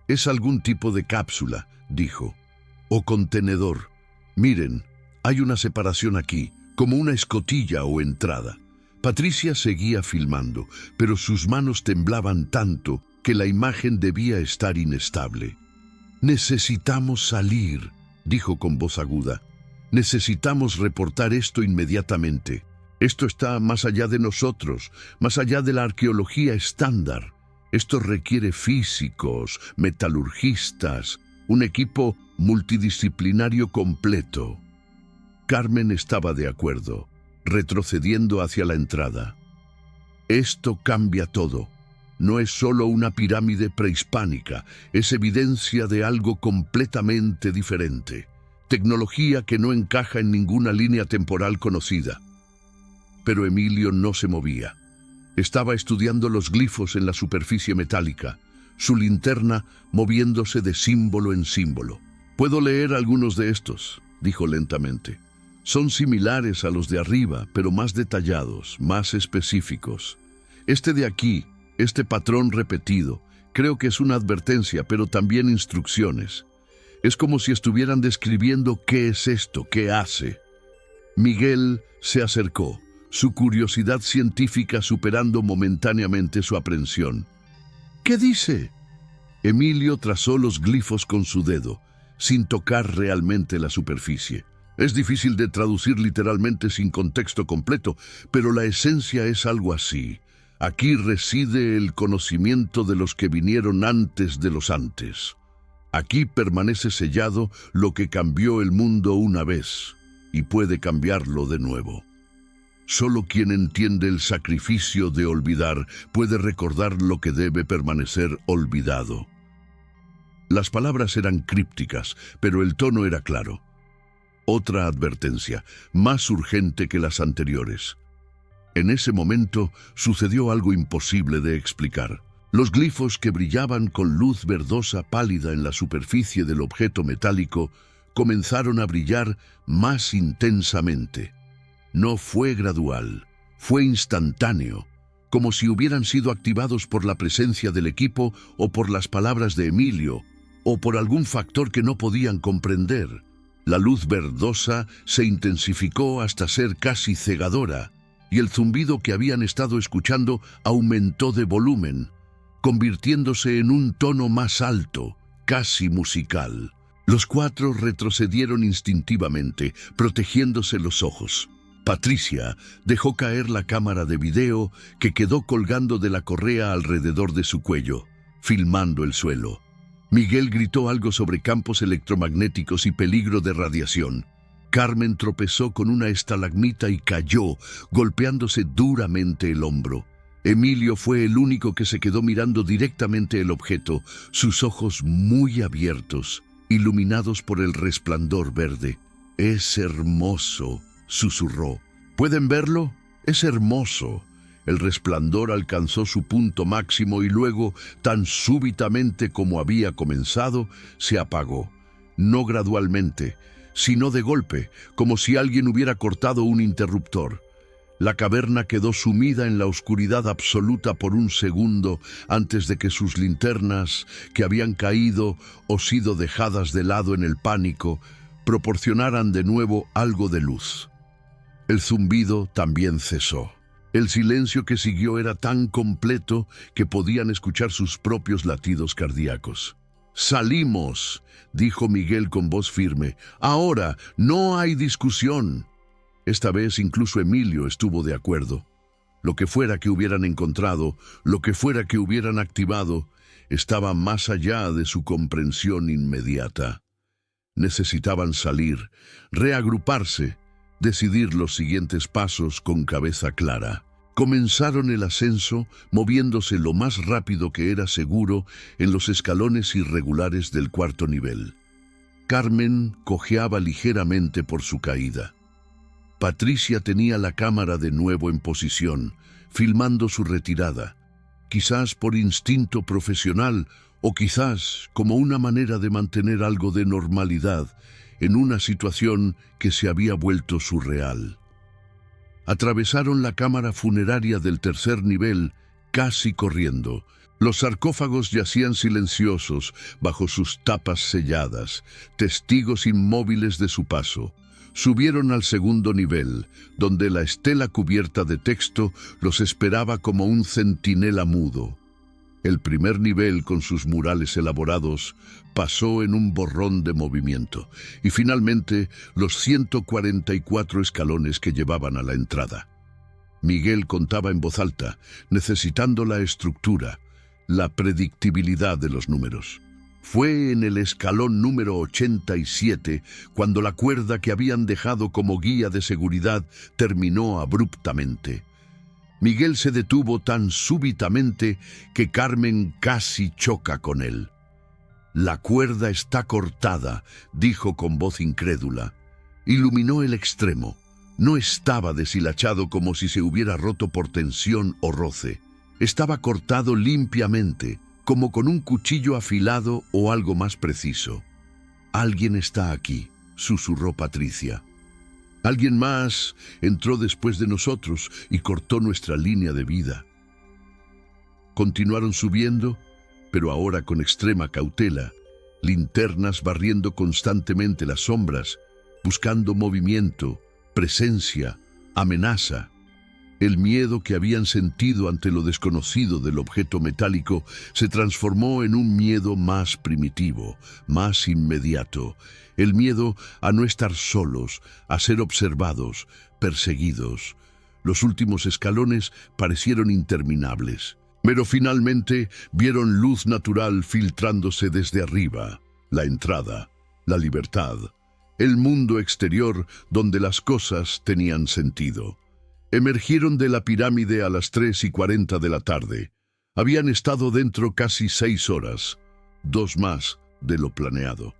«Es algún tipo de cápsula», dijo, «o contenedor. Miren, hay una separación aquí, como una escotilla o entrada». Patricia seguía filmando, pero sus manos temblaban tanto que la imagen debía estar inestable. «Necesitamos salir», dijo con voz aguda. «Necesitamos reportar esto inmediatamente. Esto está más allá de nosotros, más allá de la arqueología estándar. Esto requiere físicos, metalurgistas, un equipo multidisciplinario completo». Carmen estaba de acuerdo, retrocediendo hacia la entrada. «Esto cambia todo. No es solo una pirámide prehispánica, es evidencia de algo completamente diferente. Tecnología que no encaja en ninguna línea temporal conocida». Pero Emilio no se movía. Estaba estudiando los glifos en la superficie metálica, su linterna moviéndose de símbolo en símbolo. «Puedo leer algunos de estos», dijo lentamente. «Son similares a los de arriba, pero más detallados, más específicos. Este de aquí, este patrón repetido, creo que es una advertencia, pero también instrucciones. Es como si estuvieran describiendo qué es esto, qué hace». Miguel se acercó, su curiosidad científica superando momentáneamente su aprensión. «¿Qué dice?». Emilio trazó los glifos con su dedo, sin tocar realmente la superficie. Es difícil de traducir literalmente sin contexto completo, pero la esencia es algo así. Aquí reside el conocimiento de los que vinieron antes de los antes. Aquí permanece sellado lo que cambió el mundo una vez, y puede cambiarlo de nuevo. Solo quien entiende el sacrificio de olvidar puede recordar lo que debe permanecer olvidado. Las palabras eran crípticas, pero el tono era claro. Otra advertencia, más urgente que las anteriores. En ese momento sucedió algo imposible de explicar. Los glifos que brillaban con luz verdosa pálida en la superficie del objeto metálico comenzaron a brillar más intensamente. No fue gradual, fue instantáneo, como si hubieran sido activados por la presencia del equipo o por las palabras de Emilio, o por algún factor que no podían comprender. La luz verdosa se intensificó hasta ser casi cegadora, y el zumbido que habían estado escuchando aumentó de volumen, convirtiéndose en un tono más alto, casi musical. Los cuatro retrocedieron instintivamente, protegiéndose los ojos. Patricia dejó caer la cámara de video que quedó colgando de la correa alrededor de su cuello, filmando el suelo. Miguel gritó algo sobre campos electromagnéticos y peligro de radiación. Carmen tropezó con una estalagmita y cayó, golpeándose duramente el hombro. Emilio fue el único que se quedó mirando directamente el objeto, sus ojos muy abiertos, iluminados por el resplandor verde. «Es hermoso», susurró. «¿Pueden verlo? Es hermoso». El resplandor alcanzó su punto máximo y luego, tan súbitamente como había comenzado, se apagó. No gradualmente, sino de golpe, como si alguien hubiera cortado un interruptor. La caverna quedó sumida en la oscuridad absoluta por un segundo antes de que sus linternas, que habían caído o sido dejadas de lado en el pánico, proporcionaran de nuevo algo de luz. El zumbido también cesó. El silencio que siguió era tan completo que podían escuchar sus propios latidos cardíacos. «Salimos», dijo Miguel con voz firme. «Ahora, no hay discusión». Esta vez incluso Emilio estuvo de acuerdo. Lo que fuera que hubieran encontrado, lo que fuera que hubieran activado, estaba más allá de su comprensión inmediata. Necesitaban salir, reagruparse, decidir los siguientes pasos con cabeza clara. Comenzaron el ascenso, moviéndose lo más rápido que era seguro en los escalones irregulares del cuarto nivel. Carmen cojeaba ligeramente por su caída. Patricia tenía la cámara de nuevo en posición, filmando su retirada, quizás por instinto profesional o quizás como una manera de mantener algo de normalidad en una situación que se había vuelto surreal. Atravesaron la cámara funeraria del tercer nivel, casi corriendo. Los sarcófagos yacían silenciosos bajo sus tapas selladas, testigos inmóviles de su paso. Subieron al segundo nivel, donde la estela cubierta de texto los esperaba como un centinela mudo. El primer nivel, con sus murales elaborados, pasó en un borrón de movimiento, y finalmente los 144 escalones que llevaban a la entrada. Miguel contaba en voz alta, necesitando la estructura, la predictibilidad de los números. Fue en el escalón número 87 cuando la cuerda que habían dejado como guía de seguridad terminó abruptamente. Miguel se detuvo tan súbitamente que Carmen casi choca con él. «La cuerda está cortada», dijo con voz incrédula. Iluminó el extremo. No estaba deshilachado como si se hubiera roto por tensión o roce. Estaba cortado limpiamente, como con un cuchillo afilado o algo más preciso. «Alguien está aquí», susurró Patricia. «Alguien más entró después de nosotros y cortó nuestra línea de vida». Continuaron subiendo, pero ahora con extrema cautela, linternas barriendo constantemente las sombras, buscando movimiento, presencia, amenaza. El miedo que habían sentido ante lo desconocido del objeto metálico se transformó en un miedo más primitivo, más inmediato. El miedo a no estar solos, a ser observados, perseguidos. Los últimos escalones parecieron interminables, pero finalmente vieron luz natural filtrándose desde arriba, la entrada, la libertad, el mundo exterior donde las cosas tenían sentido. Emergieron de la pirámide a las 3:40 de la tarde. Habían estado dentro casi 6 horas, 2 más de lo planeado.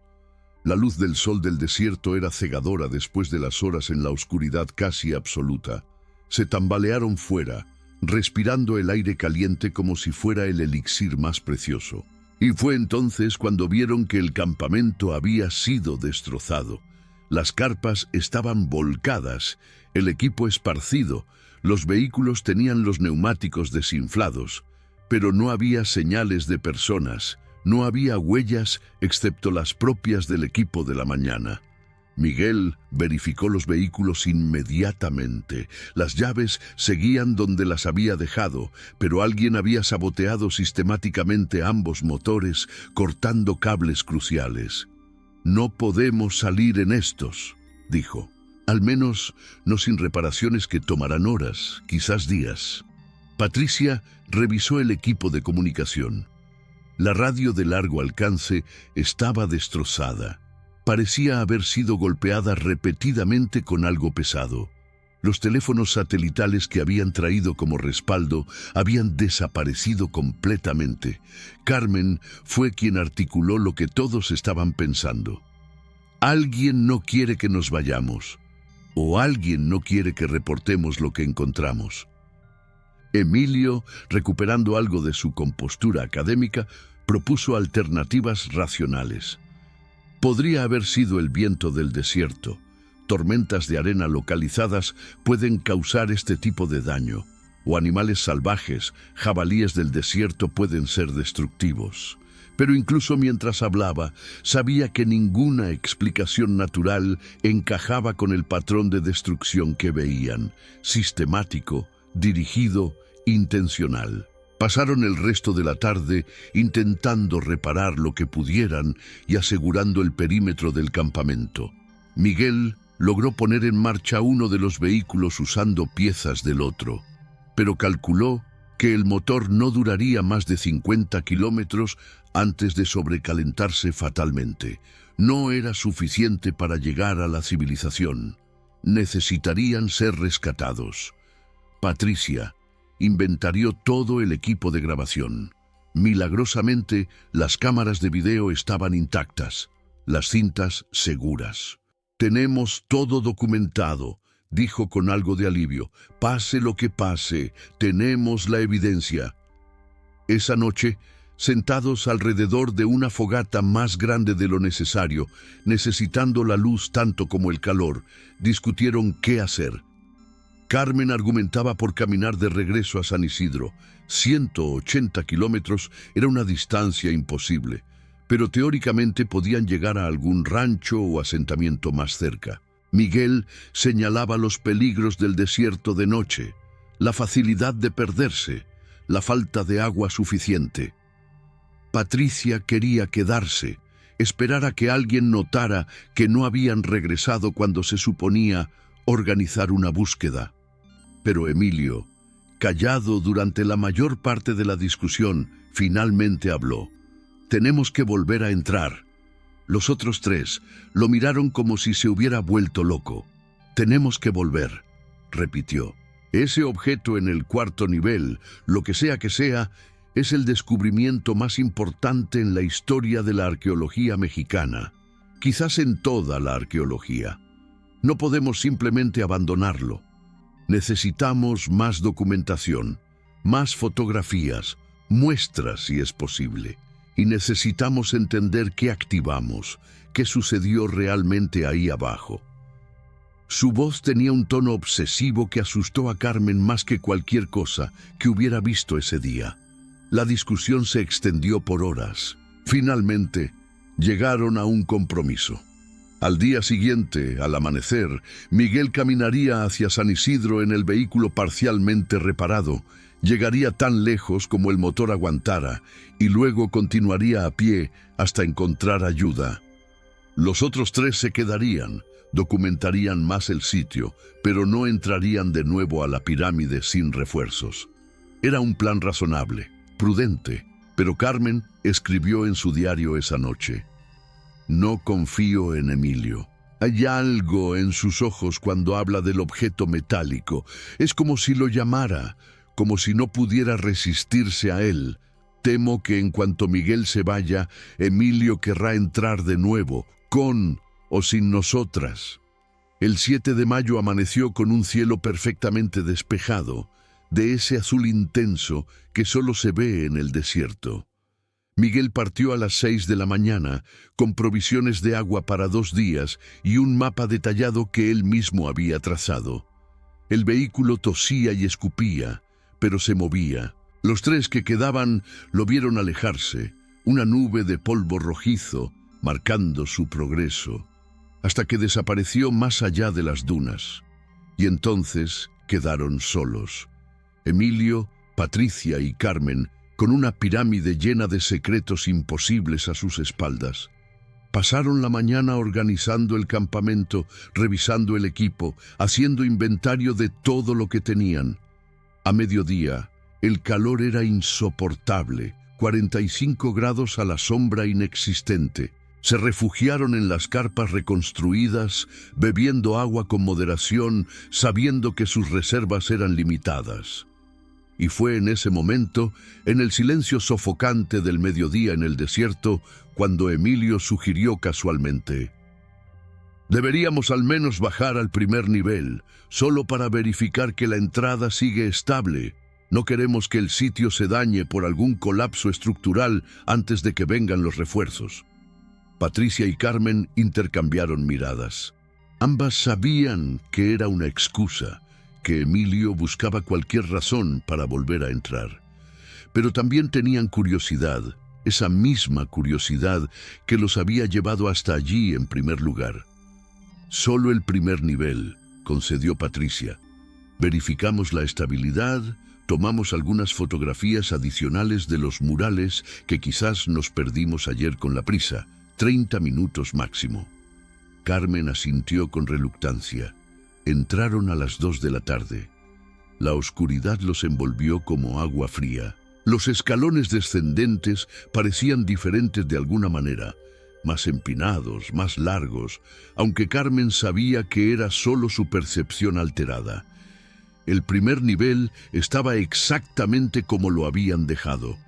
La luz del sol del desierto era cegadora después de las horas en la oscuridad casi absoluta. Se tambalearon fuera, respirando el aire caliente como si fuera el elixir más precioso. Y fue entonces cuando vieron que el campamento había sido destrozado. Las carpas estaban volcadas, el equipo esparcido, los vehículos tenían los neumáticos desinflados, pero no había señales de personas, no había huellas excepto las propias del equipo de la mañana. Miguel verificó los vehículos inmediatamente. Las llaves seguían donde las había dejado, pero alguien había saboteado sistemáticamente ambos motores, cortando cables cruciales. «No podemos salir en estos», dijo. «Al menos no sin reparaciones que tomarán horas, quizás días». Patricia revisó el equipo de comunicación. La radio de largo alcance estaba destrozada. Parecía haber sido golpeada repetidamente con algo pesado. Los teléfonos satelitales que habían traído como respaldo habían desaparecido completamente. Carmen fue quien articuló lo que todos estaban pensando. «Alguien no quiere que nos vayamos, o alguien no quiere que reportemos lo que encontramos». Emilio, recuperando algo de su compostura académica, propuso alternativas racionales. Podría haber sido el viento del desierto. Tormentas de arena localizadas pueden causar este tipo de daño, o animales salvajes, jabalíes del desierto pueden ser destructivos. Pero incluso mientras hablaba, sabía que ninguna explicación natural encajaba con el patrón de destrucción que veían, sistemático, dirigido, intencional. Pasaron el resto de la tarde intentando reparar lo que pudieran y asegurando el perímetro del campamento. Miguel logró poner en marcha uno de los vehículos usando piezas del otro, pero calculó que el motor no duraría más de 50 kilómetros antes de sobrecalentarse fatalmente. No era suficiente para llegar a la civilización. Necesitarían ser rescatados. Patricia inventarió todo el equipo de grabación. Milagrosamente, las cámaras de video estaban intactas, las cintas seguras. «Tenemos todo documentado», dijo con algo de alivio. «Pase lo que pase, tenemos la evidencia». Esa noche, sentados alrededor de una fogata más grande de lo necesario, necesitando la luz tanto como el calor, discutieron qué hacer. Carmen argumentaba por caminar de regreso a San Isidro. 180 kilómetros era una distancia imposible, pero teóricamente podían llegar a algún rancho o asentamiento más cerca. Miguel señalaba los peligros del desierto de noche, la facilidad de perderse, la falta de agua suficiente. Patricia quería quedarse, esperar a que alguien notara que no habían regresado cuando se suponía organizar una búsqueda. Pero Emilio, callado durante la mayor parte de la discusión, finalmente habló. «Tenemos que volver a entrar». Los otros tres lo miraron como si se hubiera vuelto loco. «Tenemos que volver», repitió. «Ese objeto en el cuarto nivel, lo que sea, es el descubrimiento más importante en la historia de la arqueología mexicana, quizás en toda la arqueología. No podemos simplemente abandonarlo. Necesitamos más documentación, más fotografías, muestras si es posible. Y necesitamos entender qué activamos, qué sucedió realmente ahí abajo». Su voz tenía un tono obsesivo que asustó a Carmen más que cualquier cosa que hubiera visto ese día. La discusión se extendió por horas. Finalmente, llegaron a un compromiso. Al día siguiente, al amanecer, Miguel caminaría hacia San Isidro en el vehículo parcialmente reparado. Llegaría tan lejos como el motor aguantara y luego continuaría a pie hasta encontrar ayuda. Los otros tres se quedarían, documentarían más el sitio, pero no entrarían de nuevo a la pirámide sin refuerzos. Era un plan razonable, prudente, pero Carmen escribió en su diario esa noche: «No confío en Emilio. Hay algo en sus ojos cuando habla del objeto metálico. Es como si lo llamara, como si no pudiera resistirse a él. Temo que en cuanto Miguel se vaya, Emilio querrá entrar de nuevo, con o sin nosotras». El 7 de mayo amaneció con un cielo perfectamente despejado, de ese azul intenso que solo se ve en el desierto. Miguel partió a las 6 de la mañana, con provisiones de agua para 2 días y un mapa detallado que él mismo había trazado. El vehículo tosía y escupía, pero se movía. Los tres que quedaban lo vieron alejarse, una nube de polvo rojizo, marcando su progreso, hasta que desapareció más allá de las dunas. Y entonces quedaron solos. Emilio, Patricia y Carmen, con una pirámide llena de secretos imposibles a sus espaldas. Pasaron la mañana organizando el campamento, revisando el equipo, haciendo inventario de todo lo que tenían. A mediodía, el calor era insoportable, 45 grados a la sombra inexistente. Se refugiaron en las carpas reconstruidas, bebiendo agua con moderación, sabiendo que sus reservas eran limitadas. Y fue en ese momento, en el silencio sofocante del mediodía en el desierto, cuando Emilio sugirió casualmente: «Deberíamos al menos bajar al primer nivel, solo para verificar que la entrada sigue estable. No queremos que el sitio se dañe por algún colapso estructural antes de que vengan los refuerzos». Patricia y Carmen intercambiaron miradas. Ambas sabían que era una excusa, que Emilio buscaba cualquier razón para volver a entrar. Pero también tenían curiosidad, esa misma curiosidad que los había llevado hasta allí en primer lugar. «Solo el primer nivel», concedió Patricia. «Verificamos la estabilidad, tomamos algunas fotografías adicionales de los murales que quizás nos perdimos ayer con la prisa. 30 minutos máximo». Carmen asintió con reluctancia. Entraron a las 2 de la tarde. La oscuridad los envolvió como agua fría. Los escalones descendentes parecían diferentes de alguna manera, más empinados, más largos, aunque Carmen sabía que era solo su percepción alterada. El primer nivel estaba exactamente como lo habían dejado.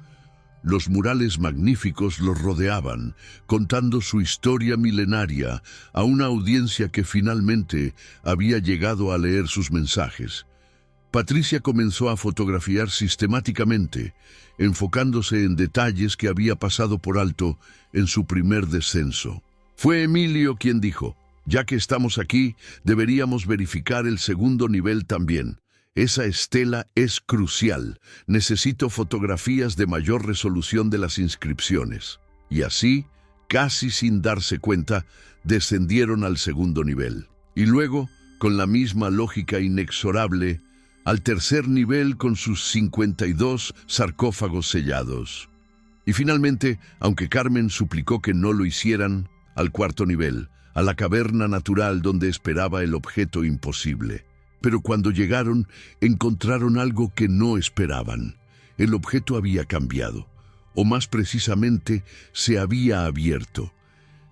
Los murales magníficos los rodeaban, contando su historia milenaria a una audiencia que finalmente había llegado a leer sus mensajes. Patricia comenzó a fotografiar sistemáticamente, enfocándose en detalles que había pasado por alto en su primer descenso. Fue Emilio quien dijo: «Ya que estamos aquí, deberíamos verificar el segundo nivel también. Esa estela es crucial. Necesito fotografías de mayor resolución de las inscripciones». Y así, casi sin darse cuenta, descendieron al segundo nivel. Y luego, con la misma lógica inexorable, al tercer nivel con sus 52 sarcófagos sellados. Y finalmente, aunque Carmen suplicó que no lo hicieran, al cuarto nivel, a la caverna natural donde esperaba el objeto imposible. Pero cuando llegaron, encontraron algo que no esperaban. El objeto había cambiado, o más precisamente, se había abierto.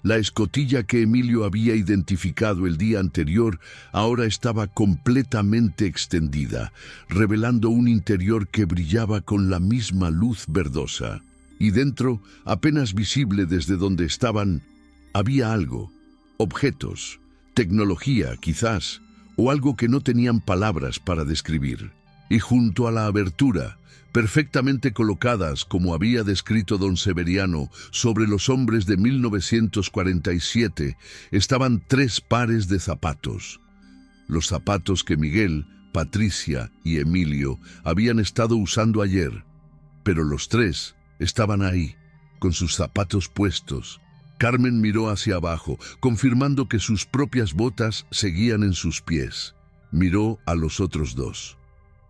La escotilla que Emilio había identificado el día anterior ahora estaba completamente extendida, revelando un interior que brillaba con la misma luz verdosa. Y dentro, apenas visible desde donde estaban, había algo, objetos, tecnología quizás, o algo que no tenían palabras para describir. Y junto a la abertura, perfectamente colocadas como había descrito don Severiano sobre los hombres de 1947, estaban 3 pares de zapatos. Los zapatos que Miguel, Patricia y Emilio habían estado usando ayer, pero los 3 estaban ahí, con sus zapatos puestos. Carmen miró hacia abajo, confirmando que sus propias botas seguían en sus pies. Miró a los otros 2,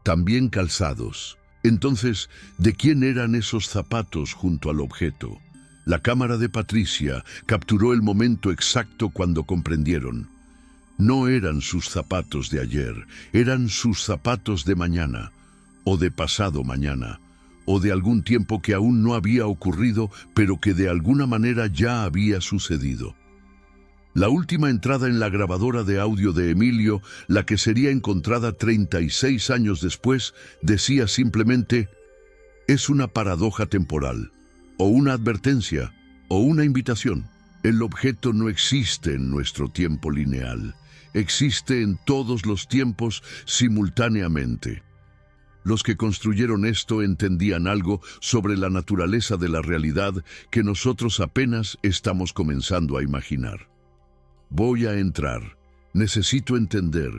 también calzados. Entonces, ¿de quién eran esos zapatos junto al objeto? La cámara de Patricia capturó el momento exacto cuando comprendieron. No eran sus zapatos de ayer, eran sus zapatos de mañana, o de pasado mañana, o de algún tiempo que aún no había ocurrido, pero que de alguna manera ya había sucedido. La última entrada en la grabadora de audio de Emilio, la que sería encontrada 36 años después, decía simplemente: «Es una paradoja temporal, o una advertencia, o una invitación. El objeto no existe en nuestro tiempo lineal, existe en todos los tiempos simultáneamente». Los que construyeron esto entendían algo sobre la naturaleza de la realidad que nosotros apenas estamos comenzando a imaginar. Voy a entrar. Necesito entender.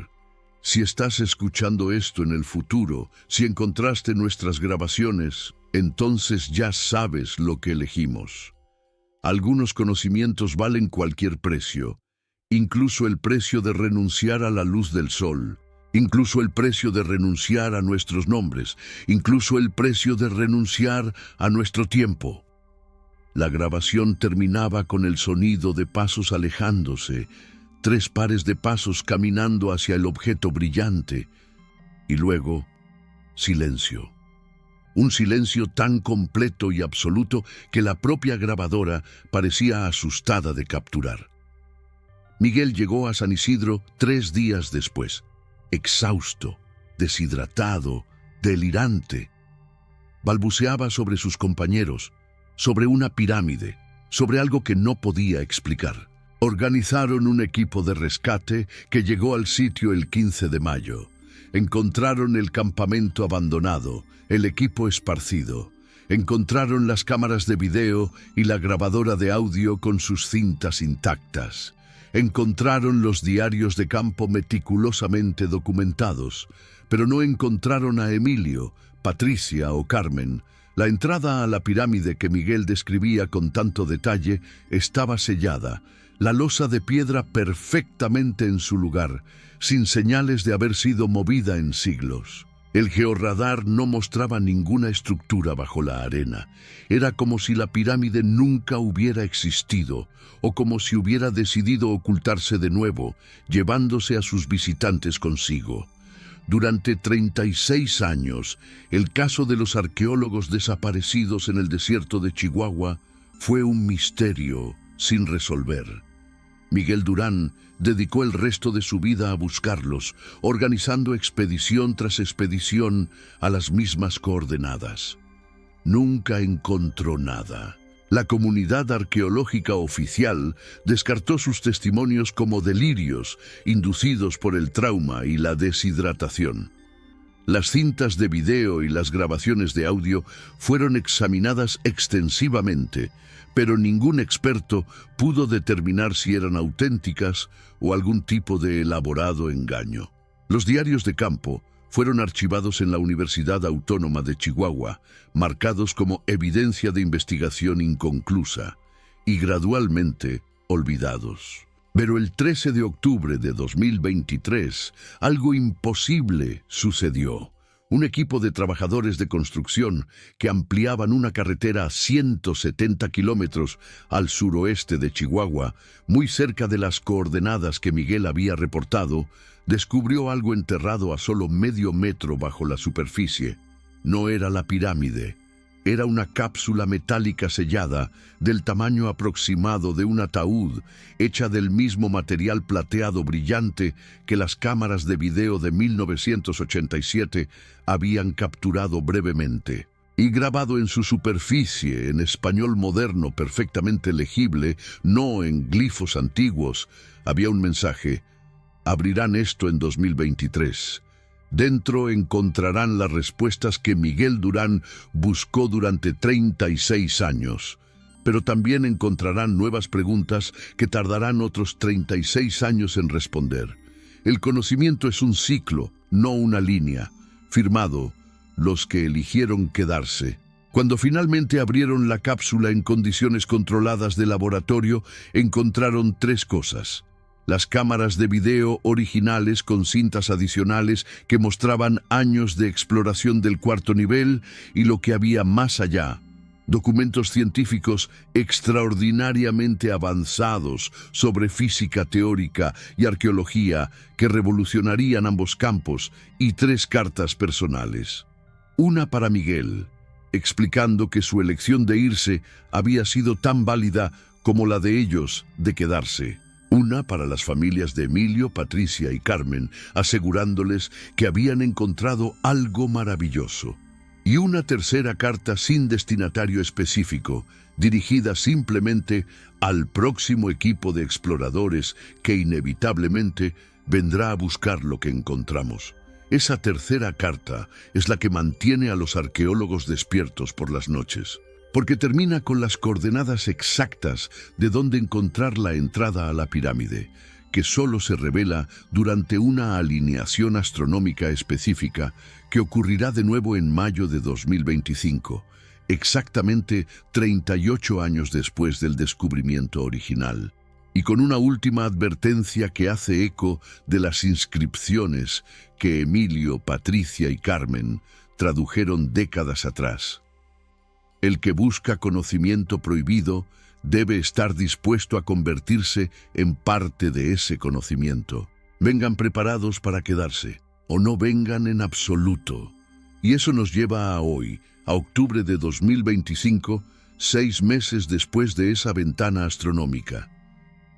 Si estás escuchando esto en el futuro, si encontraste nuestras grabaciones, entonces ya sabes lo que elegimos. Algunos conocimientos valen cualquier precio, incluso el precio de renunciar a la luz del sol, incluso el precio de renunciar a nuestros nombres, incluso el precio de renunciar a nuestro tiempo. La grabación terminaba con el sonido de pasos alejándose, 3 pares de pasos caminando hacia el objeto brillante, y luego silencio. Un silencio tan completo y absoluto que la propia grabadora parecía asustada de capturar. Miguel llegó a San Isidro 3 días después, exhausto, deshidratado, delirante. Balbuceaba sobre sus compañeros, sobre una pirámide, sobre algo que no podía explicar. Organizaron un equipo de rescate que llegó al sitio el 15 de mayo. Encontraron el campamento abandonado, el equipo esparcido. Encontraron las cámaras de video y la grabadora de audio con sus cintas intactas. Encontraron los diarios de campo meticulosamente documentados, pero no encontraron a Emilio, Patricia o Carmen. La entrada a la pirámide que Miguel describía con tanto detalle estaba sellada, la losa de piedra perfectamente en su lugar, sin señales de haber sido movida en siglos. El georradar no mostraba ninguna estructura bajo la arena. Era como si la pirámide nunca hubiera existido, o como si hubiera decidido ocultarse de nuevo, llevándose a sus visitantes consigo. Durante 36 años, el caso de los arqueólogos desaparecidos en el desierto de Chihuahua fue un misterio sin resolver. Miguel Durán dedicó el resto de su vida a buscarlos, organizando expedición tras expedición a las mismas coordenadas. Nunca encontró nada. La comunidad arqueológica oficial descartó sus testimonios como delirios inducidos por el trauma y la deshidratación. Las cintas de video y las grabaciones de audio fueron examinadas extensivamente, pero ningún experto pudo determinar si eran auténticas o algún tipo de elaborado engaño. Los diarios de campo fueron archivados en la Universidad Autónoma de Chihuahua, marcados como evidencia de investigación inconclusa y gradualmente olvidados. Pero el 13 de octubre de 2023, algo imposible sucedió. Un equipo de trabajadores de construcción que ampliaban una carretera a 170 kilómetros al suroeste de Chihuahua, muy cerca de las coordenadas que Miguel había reportado, descubrió algo enterrado a solo medio metro bajo la superficie. No era la pirámide, era una cápsula metálica sellada del tamaño aproximado de un ataúd, hecha del mismo material plateado brillante que las cámaras de video de 1987 habían capturado brevemente. Y grabado en su superficie, en español moderno perfectamente legible, no en glifos antiguos, había un mensaje: abrirán esto en 2023. Dentro encontrarán las respuestas que Miguel Durán buscó durante 36 años. Pero también encontrarán nuevas preguntas que tardarán otros 36 años en responder. El conocimiento es un ciclo, no una línea. Firmado, los que eligieron quedarse. Cuando finalmente abrieron la cápsula en condiciones controladas de laboratorio, encontraron 3 cosas. Las cámaras de video originales con cintas adicionales que mostraban años de exploración del cuarto nivel y lo que había más allá. Documentos científicos extraordinariamente avanzados sobre física teórica y arqueología que revolucionarían ambos campos, y 3 cartas personales. Una para Miguel, explicando que su elección de irse había sido tan válida como la de ellos de quedarse. Una para las familias de Emilio, Patricia y Carmen, asegurándoles que habían encontrado algo maravilloso. Y una tercera carta sin destinatario específico, dirigida simplemente al próximo equipo de exploradores que inevitablemente vendrá a buscar lo que encontramos. Esa tercera carta es la que mantiene a los arqueólogos despiertos por las noches, porque termina con las coordenadas exactas de dónde encontrar la entrada a la pirámide, que solo se revela durante una alineación astronómica específica que ocurrirá de nuevo en mayo de 2025, exactamente 38 años después del descubrimiento original. Y con una última advertencia que hace eco de las inscripciones que Emilio, Patricia y Carmen tradujeron décadas atrás. El que busca conocimiento prohibido debe estar dispuesto a convertirse en parte de ese conocimiento. Vengan preparados para quedarse, o no vengan en absoluto. Y eso nos lleva a hoy, a octubre de 2025, 6 meses después de esa ventana astronómica.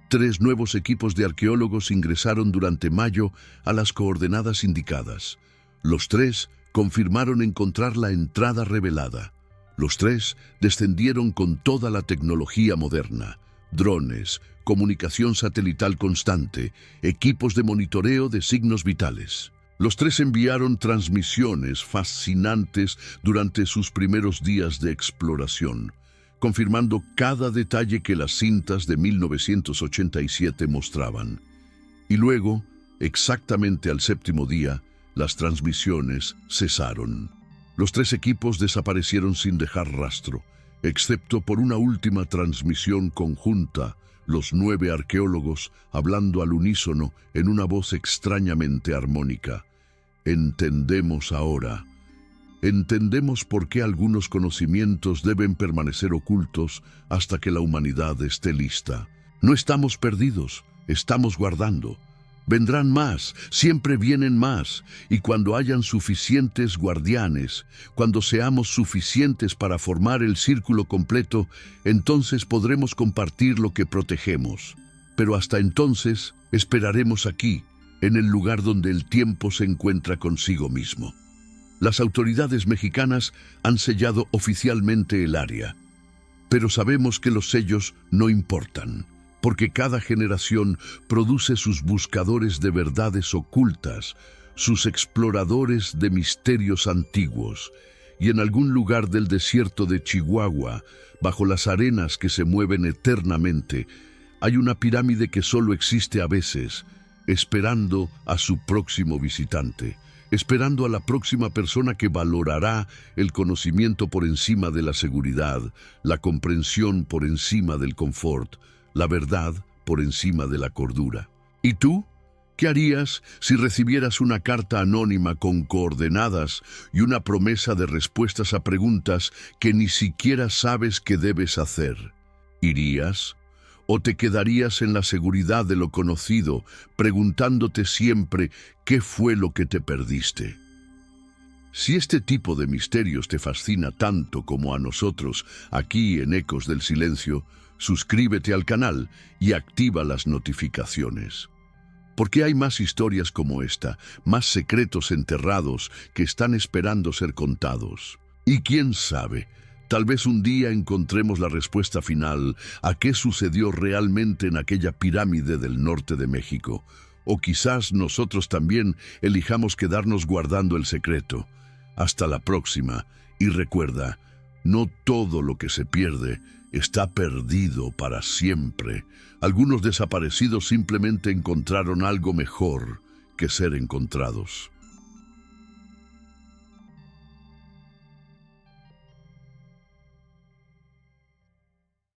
3 nuevos equipos de arqueólogos ingresaron durante mayo a las coordenadas indicadas. Los 3 confirmaron encontrar la entrada revelada. Los 3 descendieron con toda la tecnología moderna: drones, comunicación satelital constante, equipos de monitoreo de signos vitales. Los 3 enviaron transmisiones fascinantes durante sus primeros días de exploración, confirmando cada detalle que las cintas de 1987 mostraban. Y luego, exactamente al 7º día, las transmisiones cesaron. Los 3 equipos desaparecieron sin dejar rastro, excepto por una última transmisión conjunta, los 9 arqueólogos hablando al unísono en una voz extrañamente armónica. Entendemos ahora. Entendemos por qué algunos conocimientos deben permanecer ocultos hasta que la humanidad esté lista. No estamos perdidos, estamos guardando. Vendrán más, siempre vienen más, y cuando hayan suficientes guardianes, cuando seamos suficientes para formar el círculo completo, entonces podremos compartir lo que protegemos. Pero hasta entonces, esperaremos aquí, en el lugar donde el tiempo se encuentra consigo mismo. Las autoridades mexicanas han sellado oficialmente el área, pero sabemos que los sellos no importan, porque cada generación produce sus buscadores de verdades ocultas, sus exploradores de misterios antiguos, y en algún lugar del desierto de Chihuahua, bajo las arenas que se mueven eternamente, hay una pirámide que solo existe a veces, esperando a su próximo visitante, esperando a la próxima persona que valorará el conocimiento por encima de la seguridad, la comprensión por encima del confort, la verdad por encima de la cordura. ¿Y tú? ¿Qué harías si recibieras una carta anónima con coordenadas y una promesa de respuestas a preguntas que ni siquiera sabes qué debes hacer? ¿Irías? ¿O te quedarías en la seguridad de lo conocido, preguntándote siempre qué fue lo que te perdiste? Si este tipo de misterios te fascina tanto como a nosotros aquí en Ecos del Silencio, suscríbete al canal y activa las notificaciones. Porque hay más historias como esta, más secretos enterrados que están esperando ser contados. Y quién sabe, tal vez un día encontremos la respuesta final a qué sucedió realmente en aquella pirámide del norte de México. O quizás nosotros también elijamos quedarnos guardando el secreto. Hasta la próxima, y recuerda, no todo lo que se pierde está perdido para siempre. Algunos desaparecidos simplemente encontraron algo mejor que ser encontrados.